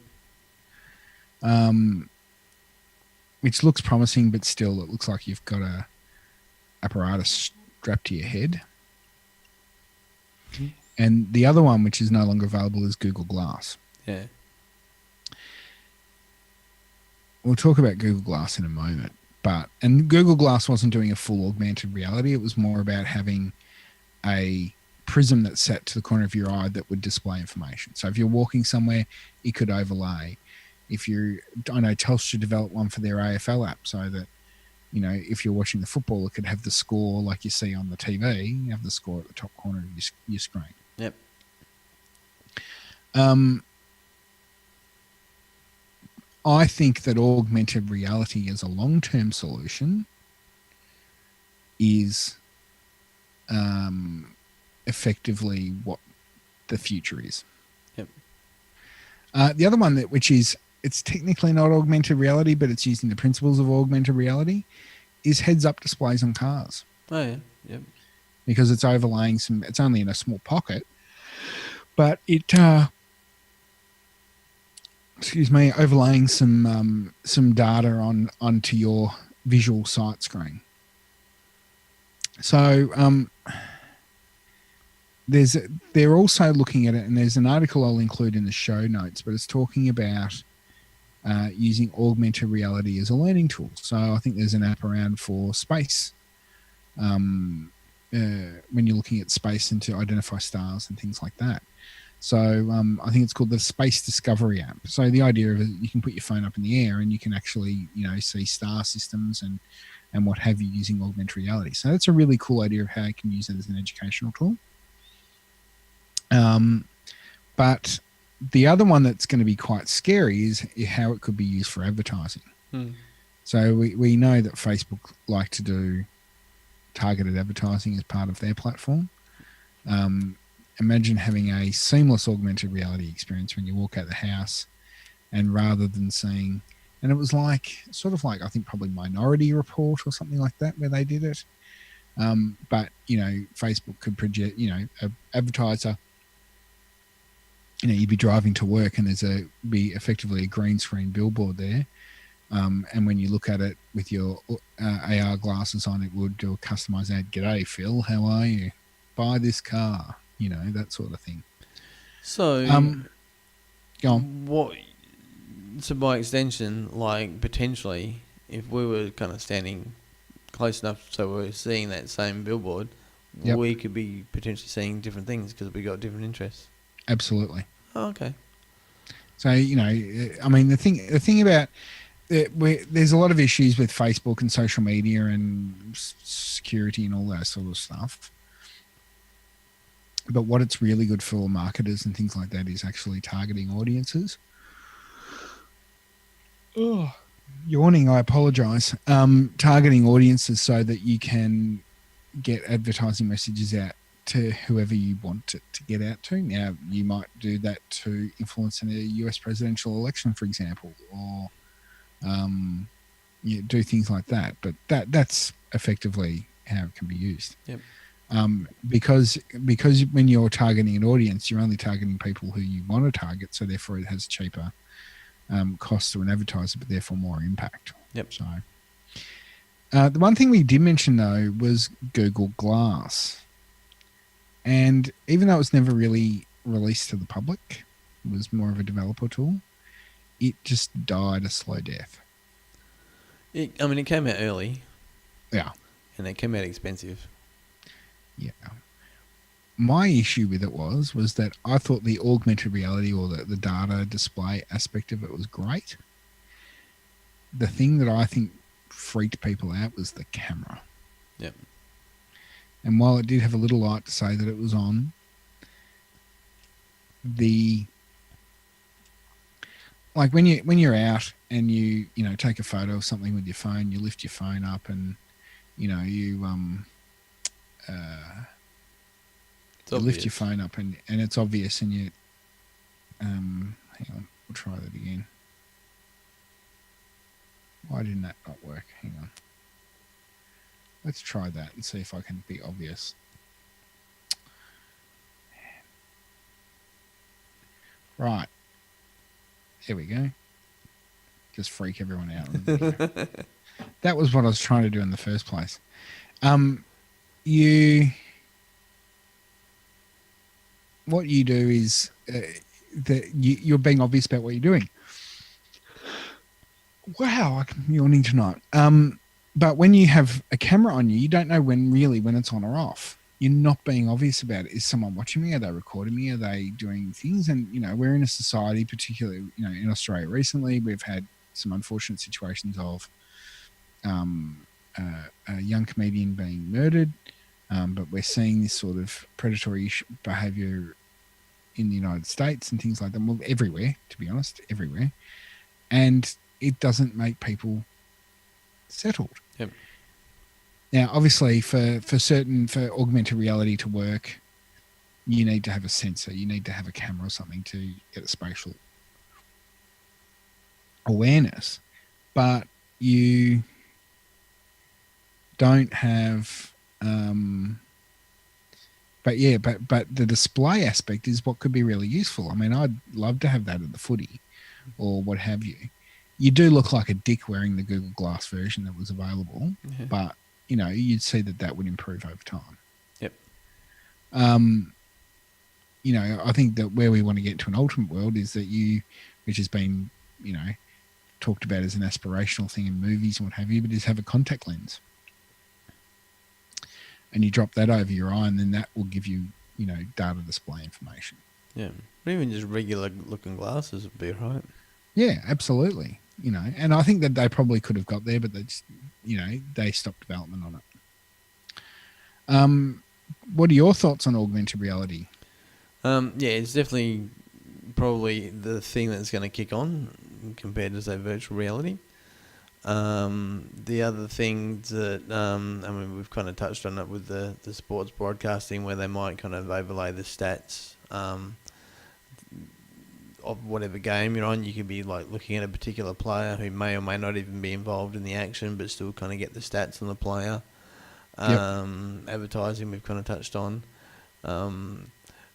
Which looks promising, but still it looks like you've got a apparatus strapped to your head. And the other one, which is no longer available, is Google Glass. Yeah. We'll talk about Google Glass in a moment. And Google Glass wasn't doing a full augmented reality. It was more about having a prism that sat to the corner of your eye that would display information. So if you're walking somewhere, it could overlay. I know Telstra developed one for their AFL app so that, if you're watching the football, it could have the score like you see on the TV. You have the score at the top corner of your screen. Yep. I think that augmented reality as a long-term solution is effectively what the future is. Yep. The other one it's technically not augmented reality, but it's using the principles of augmented reality, is heads-up displays on cars. Oh, yeah. Yep. Because it's overlaying it's only in a small pocket, but it, overlaying some data onto your visual sight screen. So they're also looking at it, and there's an article I'll include in the show notes, but it's talking about using augmented reality as a learning tool. So I think there's an app around for space. When you're looking at space and to identify stars and things like that. So I think it's called the Space Discovery app. So the idea of it, you can put your phone up in the air and you can actually, see star systems and what have you using augmented reality. So that's a really cool idea of how you can use it as an educational tool. But the other one that's going to be quite scary is how it could be used for advertising. So we know that Facebook like to do targeted advertising as part of their platform. Imagine having a seamless augmented reality experience when you walk out the house, and rather than seeing, and it was sort of like I think probably Minority Report or something like that where they did it. But Facebook could project, an advertiser. You'd be driving to work and be effectively a green screen billboard there. And when you look at it with your AR glasses on, it would do a customized ad. G'day, Phil. How are you? Buy this car. That sort of thing. So, go on. So by extension, potentially, if we were kind of standing close enough so we're seeing that same billboard, we could be potentially seeing different things because we got different interests. Absolutely. Oh, okay. So the thing about there's a lot of issues with Facebook and social media and security and all that sort of stuff. But what it's really good for marketers and things like that is actually targeting audiences. Oh, yawning, I apologize. Targeting audiences so that you can get advertising messages out to whoever you want it to get out to. Now, you might do that to influence in a US presidential election, for example, or do things like that. But that's effectively how it can be used. Yep. Because when you're targeting an audience, you're only targeting people who you want to target, so therefore it has cheaper costs to an advertiser, but therefore more impact. Yep. So the one thing we did mention though was Google Glass, and even though it was never really released to the public, it was more of a developer tool. It just died a slow death. It came out early. Yeah. And it came out expensive. Yeah. My issue with it was that I thought the augmented reality or the data display aspect of it was great. The thing that I think freaked people out was the camera. Yep. And while it did have a little light to say that it was on, when you're out and you take a photo of something with your phone, you lift your phone up and you lift your phone up and it's obvious, and you hang on, we'll try that again. Why didn't that not work? Hang on. Let's try that and see if I can be obvious. Right. There we go. Just freak everyone out. That was what I was trying to do in the first place. What you do is you're being obvious about what you're doing. Wow, I'm yawning tonight. But when you have a camera on you, you don't know when it's on or off. You're not being obvious about it. Is someone watching me? Are they recording me? Are they doing things? And, we're in a society, particularly, in Australia recently, we've had some unfortunate situations of a young comedian being murdered. But we're seeing this sort of predatory behavior in the United States and things like that. Well, everywhere, to be honest, everywhere. And it doesn't make people settled. Yep. Now, obviously, for augmented reality to work, you need to have a sensor. You need to have a camera or something to get a spatial awareness. But you don't have... But the display aspect is what could be really useful. I'd love to have that at the footy or what have you. You do look like a dick wearing the Google Glass version that was available, but you'd see that would improve over time. Yep. I think that where we want to get to an ultimate world is that which has been, talked about as an aspirational thing in movies and what have you, but is have a contact lens. And you drop that over your eye, and then that will give you, data display information. Yeah. Even just regular looking glasses would be right. Yeah, absolutely. And I think that they probably could have got there, but they just, they stopped development on it. What are your thoughts on augmented reality? Yeah, it's definitely probably the thing that's going to kick on compared to, say, virtual reality. The other thing that, we've kind of touched on it with the sports broadcasting, where they might kind of overlay the stats of whatever game you're on. You could be like looking at a particular player who may or may not even be involved in the action, but still kind of get the stats on the player. Advertising we've kind of touched on.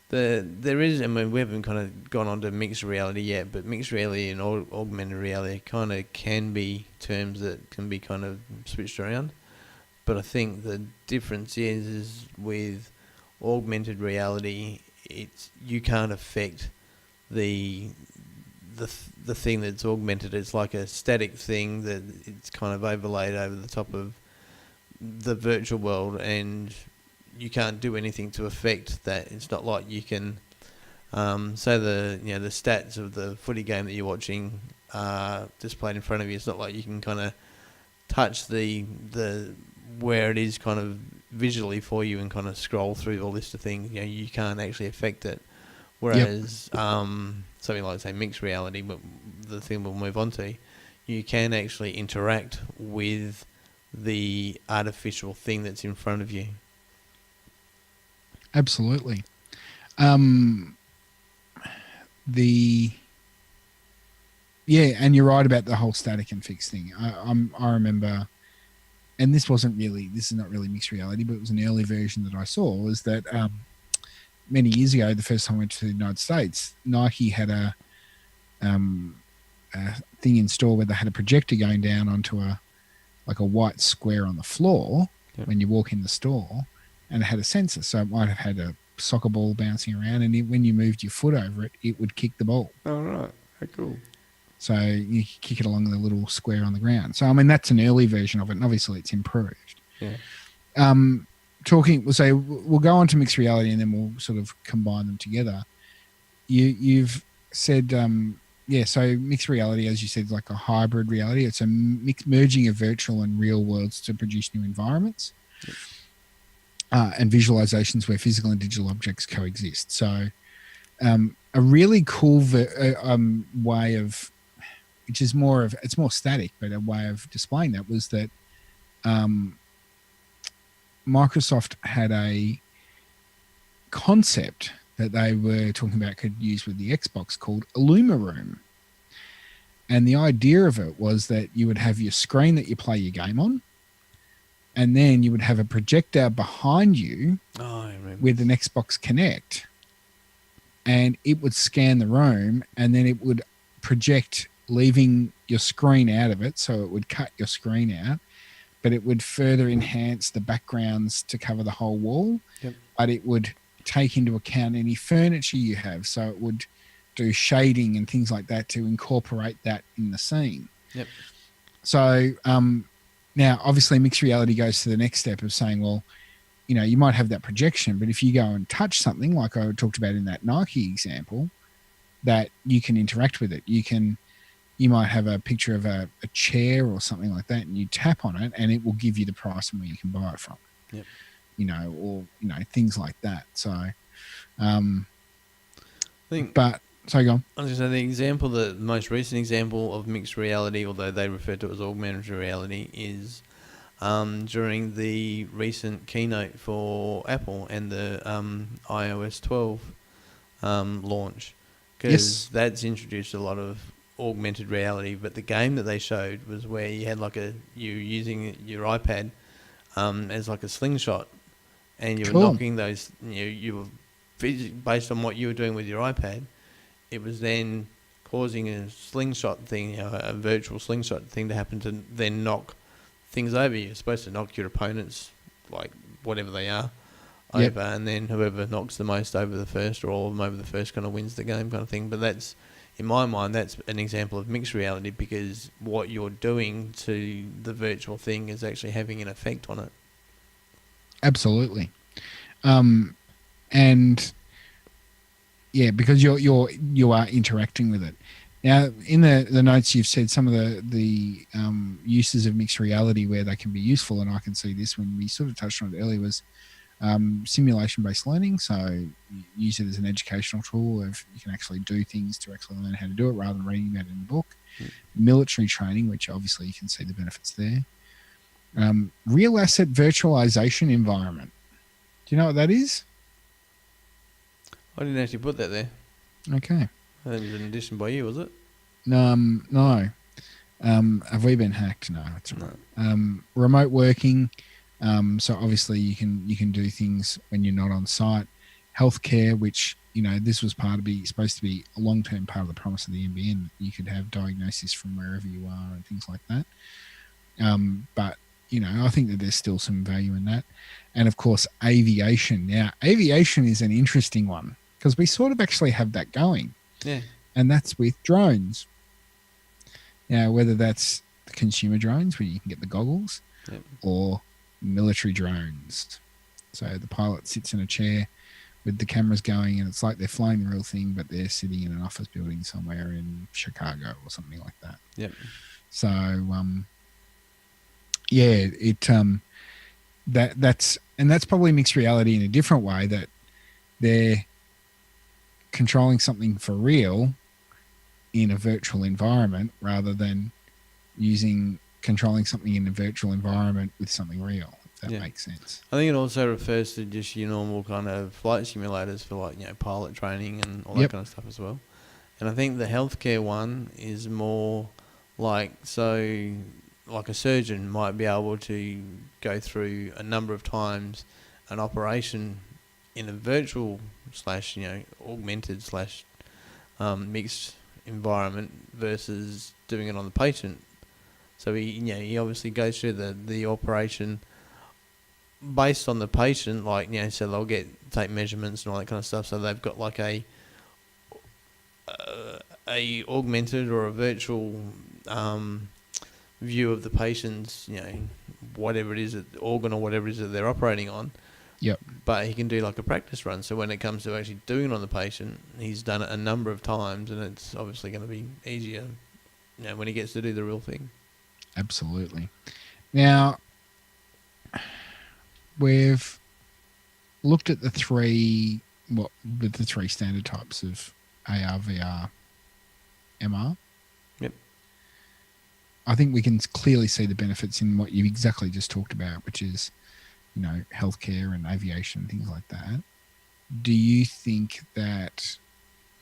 There is, we haven't kind of gone on to mixed reality yet, but mixed reality and augmented reality kind of can be terms that can be kind of switched around. But I think the difference is with augmented reality, you can't affect the thing that's augmented. It's like a static thing that it's kind of overlaid over the top of the virtual world, and you can't do anything to affect that. It's not like you can say the stats of the footy game that you're watching are displayed in front of you. It's not like you can kind of touch the where it is kind of visually for you and kind of scroll through the list of things. You can't actually affect it. Whereas something like, say, mixed reality, but the thing we'll move on to, you can actually interact with the artificial thing that's in front of you. Absolutely. And you're right about the whole static and fixed thing. I remember, and this is not really mixed reality, but it was an early version that I saw, was that many years ago, the first time I went to the United States, Nike had a thing in store where they had a projector going down onto a white square on the floor when you walk in the store, and it had a sensor. So it might have had a soccer ball bouncing around, and when you moved your foot over it, it would kick the ball. Oh, right. How cool. So you kick it along the little square on the ground. So, that's an early version of it, and obviously it's improved. Yeah. We'll go on to mixed reality, and then we'll sort of combine them together. You've said, so mixed reality, as you said, is like a hybrid reality. It's a merging of virtual and real worlds to produce new environments. And visualizations where physical and digital objects coexist. So a really cool way of, which is it's more static, but a way of displaying that was that Microsoft had a concept that they were talking about could use with the Xbox called Illuma Room. And the idea of it was that you would have your screen that you play your game on, and then you would have a projector behind you with an Xbox Connect, and it would scan the room, and then it would project, leaving your screen out of it, so it would cut your screen out, but it would further enhance the backgrounds to cover the whole wall. Yep. But it would take into account any furniture you have, so it would do shading and things like that to incorporate that in the scene. Yep. So now, obviously, mixed reality goes to the next step of saying, well, you might have that projection, but if you go and touch something like I talked about in that Nike example, that you can interact with it. You might have a picture of a chair or something like that, and you tap on it, and it will give you the price and where you can buy it from. Yep. Things like that. So, go on. I was going to say the most recent example of mixed reality, although they refer to it as augmented reality, is during the recent keynote for Apple and the iOS 12 launch, because that's introduced a lot of augmented reality. But the game that they showed was where you had you using your iPad as like a slingshot, and you were knocking those. You were based on what you were doing with your iPad. It was then causing a slingshot thing, a virtual slingshot thing to happen, to then knock things over. You're supposed to knock your opponents, like whatever they are, Yep. over, and then whoever knocks the most over the first, or all of them over the first, kind of wins the game, kind of thing. But that's, in my mind, that's an example of mixed reality, because what you're doing to the virtual thing is actually having an effect on it. Absolutely. And yeah, because you are interacting with it. Now, in the notes, you've said some of the uses of mixed reality where they can be useful, and I can see this when we sort of touched on it earlier, was simulation-based learning. So you use it as an educational tool of you can actually do things to actually learn how to do it rather than reading about it in the book. Military training, which obviously you can see the benefits there. Real asset virtualization environment. Do you know what that is? I didn't actually put that there. Okay. That was an addition by you, was it? No. Have we been hacked? No, that's all right. Remote working. So obviously you can do things when you're not on site. Healthcare, which, you know, this was supposed to be a long-term part of the promise of the NBN. You could have diagnosis from wherever you are and things like that. But, you know, I think that there's still some value in that. And of course, aviation. Now, aviation is an interesting one because we sort of actually have that going. Yeah. And that's with drones. Now, whether that's the consumer drones where you can get the goggles, Yep. or military drones. So the pilot sits in a chair with the cameras going, and it's like they're flying the real thing, but they're sitting in an office building somewhere in Chicago or something like that. Yep. So, yeah, that's probably mixed reality in a different way, that they're controlling something for real in a virtual environment rather than controlling something in a virtual environment with something real, if that makes sense. I think it also refers to just your normal kind of flight simulators for, like, you know, pilot training and all that kind of stuff as well. And I think the healthcare one is more like, so like a surgeon might be able to go through a number of times an operation in a virtual / augmented / mixed environment versus doing it on the patient. So he obviously goes through the operation based on the patient, like, you know, so they'll take measurements and all that kind of stuff. So they've got like a augmented or a virtual view of the patient's, you know, whatever it is, organ or whatever it is that they're operating on. Yep. But he can do like a practice run. So when it comes to actually doing it on the patient, he's done it a number of times, and it's obviously going to be easier, you know, when he gets to do the real thing. Absolutely. Now, we've looked at the three standard types of AR, VR, MR. Yep. I think we can clearly see the benefits in what you exactly just talked about, which is, you know, healthcare and aviation, things like that. Do you think that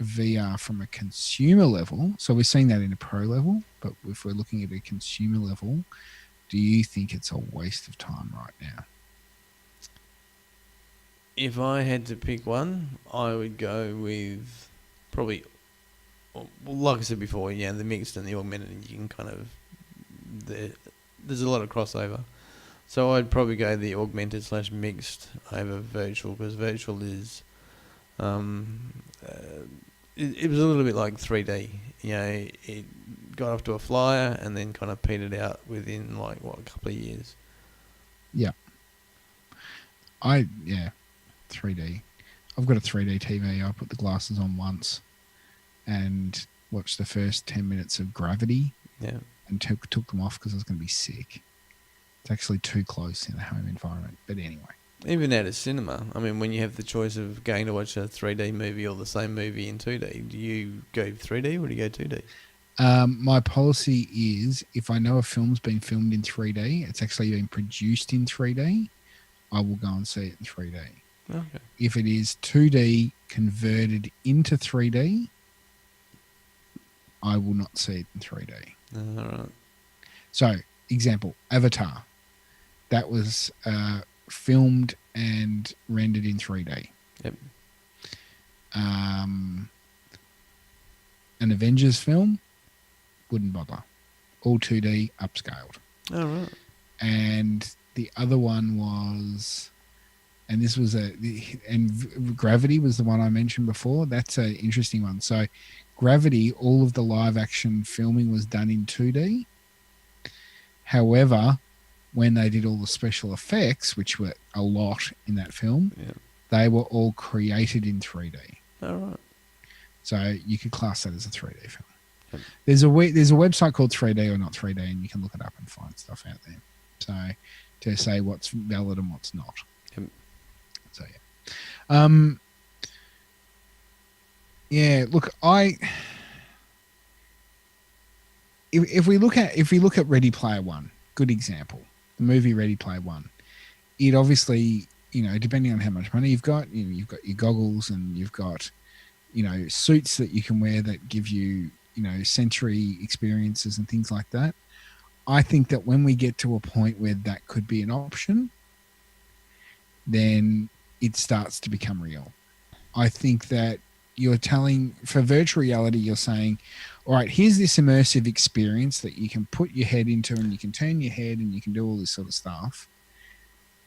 VR from a consumer level, so we're seeing that in a pro level, but if we're looking at a consumer level, do you think it's a waste of time right now? If I had to pick one, I would go with probably, well, like I said before, yeah, the mixed and the augmented. You can kind of, there's a lot of crossover. So I'd probably go the augmented / mixed over virtual, because virtual is, it was a little bit like 3D. You know, it got off to a flyer and then kind of petered out within a couple of years. Yeah. 3D. I've got a 3D TV. I put the glasses on once and watched the first 10 minutes of Gravity. Yeah. And took them off because I was going to be sick. It's actually too close in a home environment. But anyway. Even out of cinema, I mean, when you have the choice of going to watch a 3D movie or the same movie in 2D, do you go 3D or do you go 2D? My policy is, if I know a film's been filmed in 3D, it's actually been produced in 3D, I will go and see it in 3D. Okay. If it is 2D converted into 3D, I will not see it in 3D. All right. So, example, Avatar. That was filmed and rendered in 3D. Yep. An Avengers film, wouldn't bother. All 2D, upscaled. All right. and the other one was, and this was Gravity was the one I mentioned before. That's an interesting one. So Gravity, all of the live action filming was done in 2D. However, when they did all the special effects, which were a lot in that film, they were all created in 3D. All right. So you could class that as a 3D film. Yep. There's a website called 3D or Not 3D, and you can look it up and find stuff out there. So to say what's valid and what's not. Yep. So yeah. Look, if we look at Ready Player One, good example, the movie Ready Player One, it obviously, depending on how much money you've got, you've got your goggles and you've got, suits that you can wear that give you, sensory experiences and things like that. I think that when we get to a point where that could be an option, then it starts to become real. I think that you're telling, for virtual reality, you're saying, all right, here's this immersive experience that you can put your head into and you can turn your head and you can do all this sort of stuff.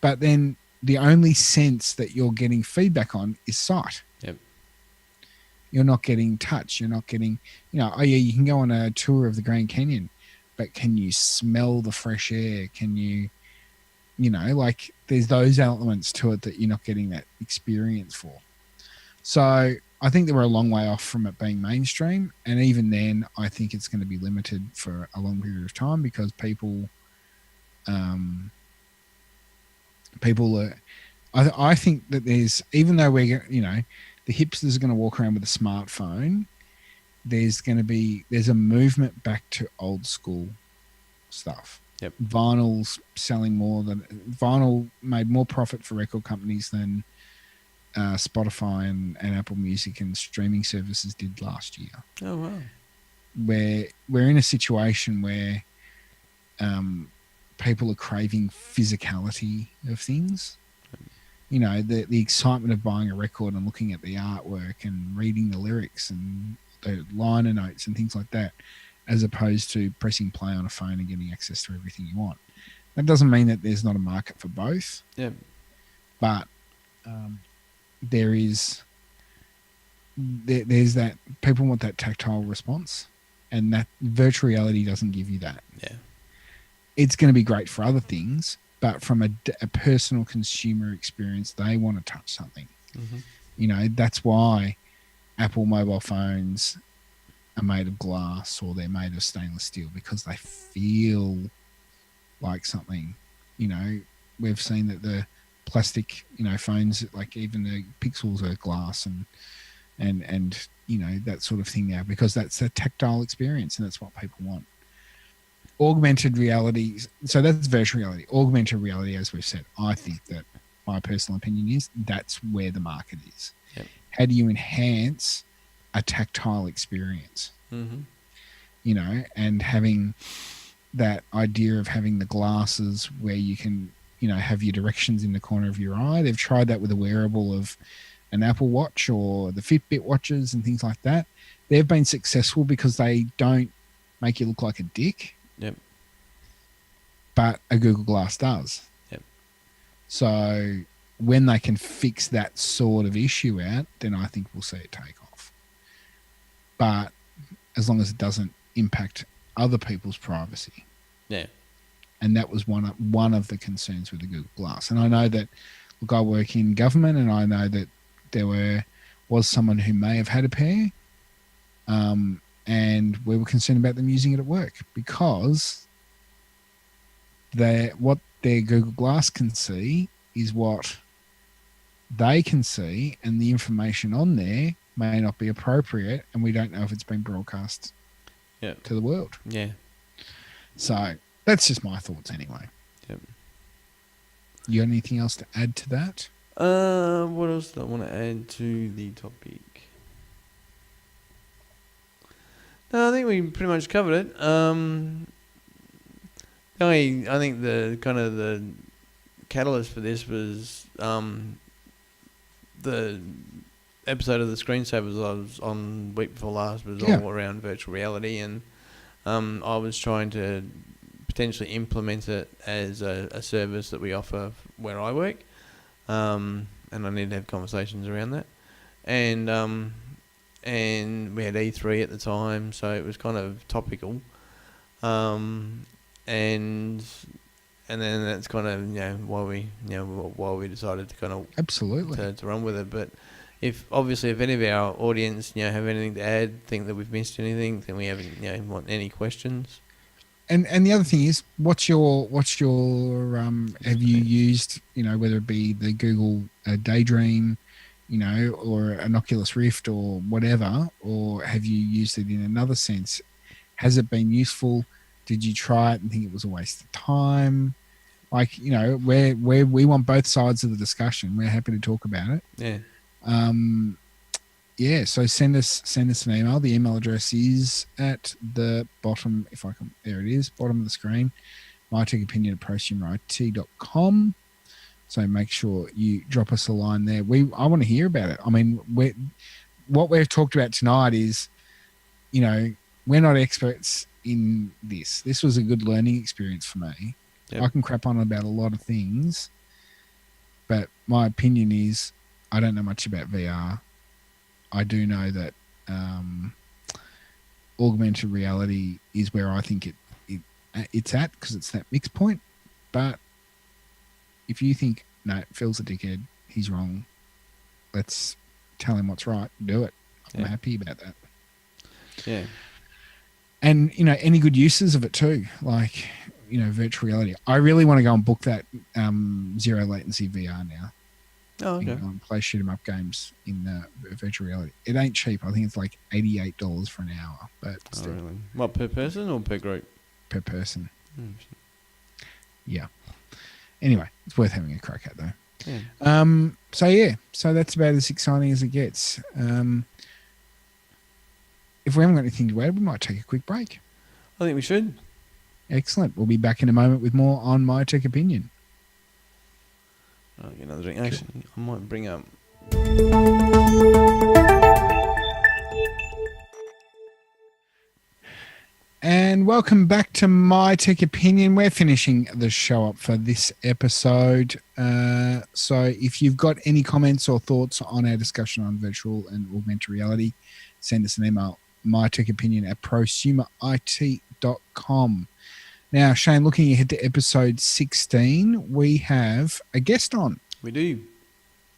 But then the only sense that you're getting feedback on is sight. Yep. You're not getting touch. You're not getting, oh yeah, you can go on a tour of the Grand Canyon, but can you smell the fresh air? Can you, like there's those elements to it that you're not getting that experience for. So I think that we're a long way off from it being mainstream. And even then, I think it's going to be limited for a long period of time because people are, I think that there's, even though we're, the hipsters are going to walk around with a smartphone, there's a movement back to old school stuff. Yep. Vinyl's selling more than, vinyl made more profit for record companies than Spotify and Apple Music and streaming services did last year. Oh, wow. Where we're in a situation where people are craving physicality of things. The excitement of buying a record and looking at the artwork and reading the lyrics and the liner notes and things like that, as opposed to pressing play on a phone and getting access to everything you want. That doesn't mean that there's not a market for both. Yeah. But there's that people want that tactile response, and that virtual reality doesn't give you that. Yeah. It's going to be great for other things, but from a personal consumer experience, they want to touch something. Mm-hmm. That's why Apple mobile phones are made of glass or they're made of stainless steel, because they feel like something. We've seen that the plastic, phones, like even the pixels are glass and that sort of thing now, because that's a tactile experience and that's what people want. Augmented reality, so that's virtual reality. Augmented reality, as we've said, I think that my personal opinion is that's where the market is. Yep. How do you enhance a tactile experience? Mm-hmm. And having that idea of having the glasses where you can, have your directions in the corner of your eye. They've tried that with a wearable of an Apple Watch or the Fitbit watches and things like that. They've been successful because they don't make you look like a dick. Yep. But a Google Glass does. Yep. So when they can fix that sort of issue out, then I think we'll see it take off. But as long as it doesn't impact other people's privacy. Yeah. And that was one of the concerns with the Google Glass. And I know that, look, I work in government, and I know that there was someone who may have had a pair, and we were concerned about them using it at work, because what their Google Glass can see is what they can see, and the information on there may not be appropriate, and we don't know if it's been broadcast to the world. Yeah. So that's just my thoughts anyway. Yep. You got anything else to add to that? What else do I want to add to the topic? No, I think we pretty much covered it. I think the kind of the catalyst for this was the episode of the Screensavers I was on week before last was all around virtual reality, and I was trying to potentially implement it as a service that we offer where I work, and I need to have conversations around that. And we had E3 at the time, so it was kind of topical. And then that's kind of why we decided to kind of Absolutely. to run with it. But if any of our audience have anything to add, think that we've missed anything, then we haven't want any questions. And the other thing is, what's your have you used, whether it be the Google Daydream, or an Oculus Rift or whatever, or have you used it in another sense? Has it been useful? Did you try it and think it was a waste of time? Like, where we want both sides of the discussion. We're happy to talk about it. Yeah. So send us an email. The email address is at the bottom, there it is, bottom of the screen, mytechopinion@prosumerit.com. So make sure you drop us a line there. I want to hear about it. I mean, what we've talked about tonight is, we're not experts in this. This was a good learning experience for me. Yep. I can crap on about a lot of things, but my opinion is I don't know much about VR. I do know that augmented reality is where I think it's at, because it's that mixed point. But if you think, no, Phil's a dickhead, he's wrong, let's tell him what's right, do it. I'm happy about that. Yeah. And, any good uses of it too, like, virtual reality. I really want to go and book that zero latency VR now. Oh, okay. And play shoot 'em up games in virtual reality. It ain't cheap. I think it's like $88 for an hour, but still. Really? What, per person or per group? Per person. Mm. Yeah. Anyway, it's worth having a crack at though. Yeah. So that's about as exciting as it gets. If we haven't got anything to add, we might take a quick break. I think we should. Excellent. We'll be back in a moment with more on My Tech Opinion. I'll get another drink. Actually, I might bring up. And welcome back to My Tech Opinion. We're finishing the show up for this episode. So if you've got any comments or thoughts on our discussion on virtual and augmented reality, send us an email, mytechopinion@prosumerit.com. Now, Shayne, looking ahead to episode 16, we have a guest on. We do.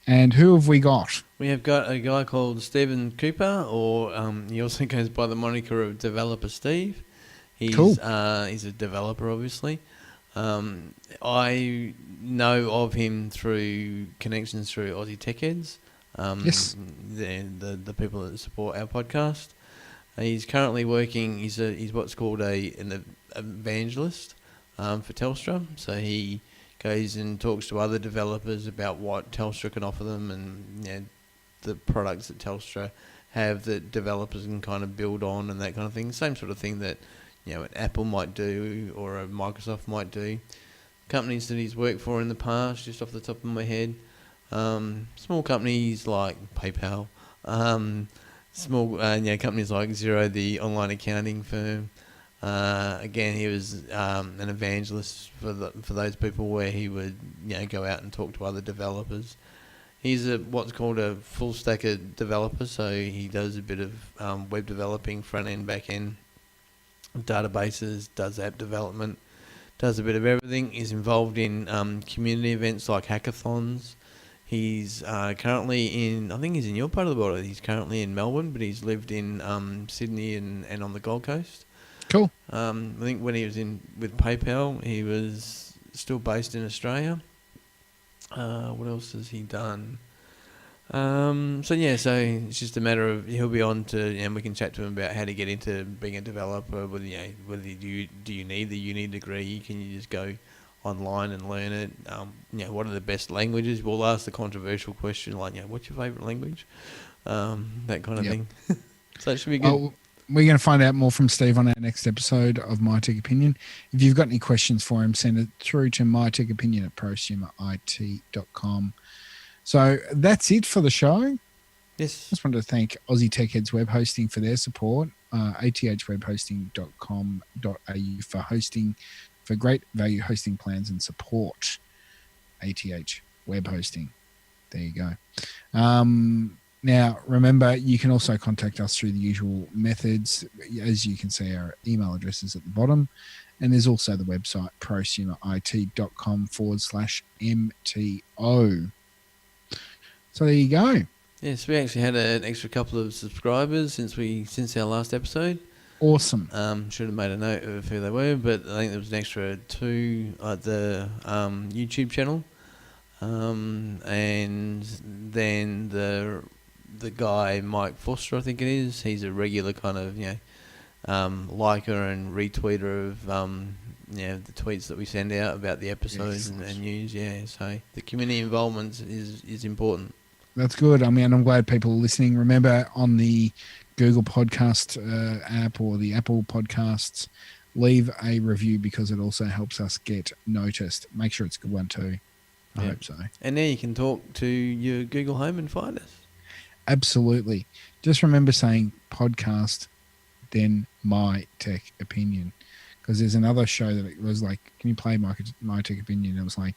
And who have we got? We have got a guy called Stephen Cooper, or he also goes by the moniker of Developer Steve. He's cool. He's a developer, obviously. I know of him through connections through Aussie Tech Heads. Yes. The people that support our podcast. He's currently working. He's what's called an evangelist for Telstra. So he goes and talks to other developers about what Telstra can offer them, and the products that Telstra have that developers can kind of build on and that kind of thing. Same sort of thing that an Apple might do or a Microsoft might do. Companies that he's worked for in the past, just off the top of my head, small companies like PayPal, small companies like Xero, the online accounting firm. Again, he was an evangelist for those people, where he would go out and talk to other developers. He's what's called a full stack developer, so he does a bit of web developing, front end, back end, databases, does app development, does a bit of everything. He's involved in community events like hackathons. He's currently I think he's in your part of the world. He's currently in Melbourne, but he's lived in Sydney and on the Gold Coast. Cool. I think when he was with PayPal, he was still based in Australia. What else has he done? So it's just a matter of he'll be on and we can chat to him about how to get into being a developer. Whether do you need the uni degree? Can you just go online and learn it? What are the best languages? We'll ask the controversial question like, what's your favourite language? That kind of thing. So it should be good. Oh, we're going to find out more from Steve on our next episode of My Tech Opinion. If you've got any questions for him, send it through to mytechopinion@prosumerit.com. So that's it for the show. Yes. Just wanted to thank Aussie Tech Heads Web Hosting for their support, athwebhosting.com.au for hosting for great value hosting plans and support. ATH Web Hosting. There you go. Now, remember, you can also contact us through the usual methods. As you can see, our email address is at the bottom. And there's also the website, prosumerit.com/MTO. So there you go. Yes, we actually had an extra couple of subscribers since our last episode. Awesome. Should have made a note of who they were, but I think there was an extra 2 at the YouTube channel. And then the guy Mike Foster, I think it is, he's a regular kind of liker and retweeter of the tweets that we send out about the episodes and news. Yeah, so the community involvement is important. That's good. I mean, I'm glad people are listening. Remember, on the Google Podcast app or the Apple Podcasts, leave a review because it also helps us get noticed. Make sure it's a good one too. I hope so. And now you can talk to your Google Home and find us. Absolutely. Just remember saying podcast, then my tech opinion. Because there's another show that it was like, can you play my tech opinion? And it was like,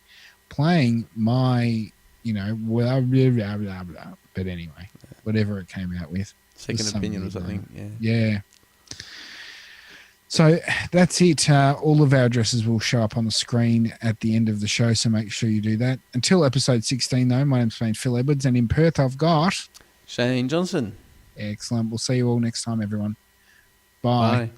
playing my, blah, blah, blah, blah, blah. But anyway, whatever it came out with. Second opinion or something. Yeah. So that's it. All of our addresses will show up on the screen at the end of the show, so make sure you do that. Until episode 16, though, my name's been Phil Edwards, and in Perth I've got... Shayne Johnson. Excellent. We'll see you all next time, everyone. Bye. Bye.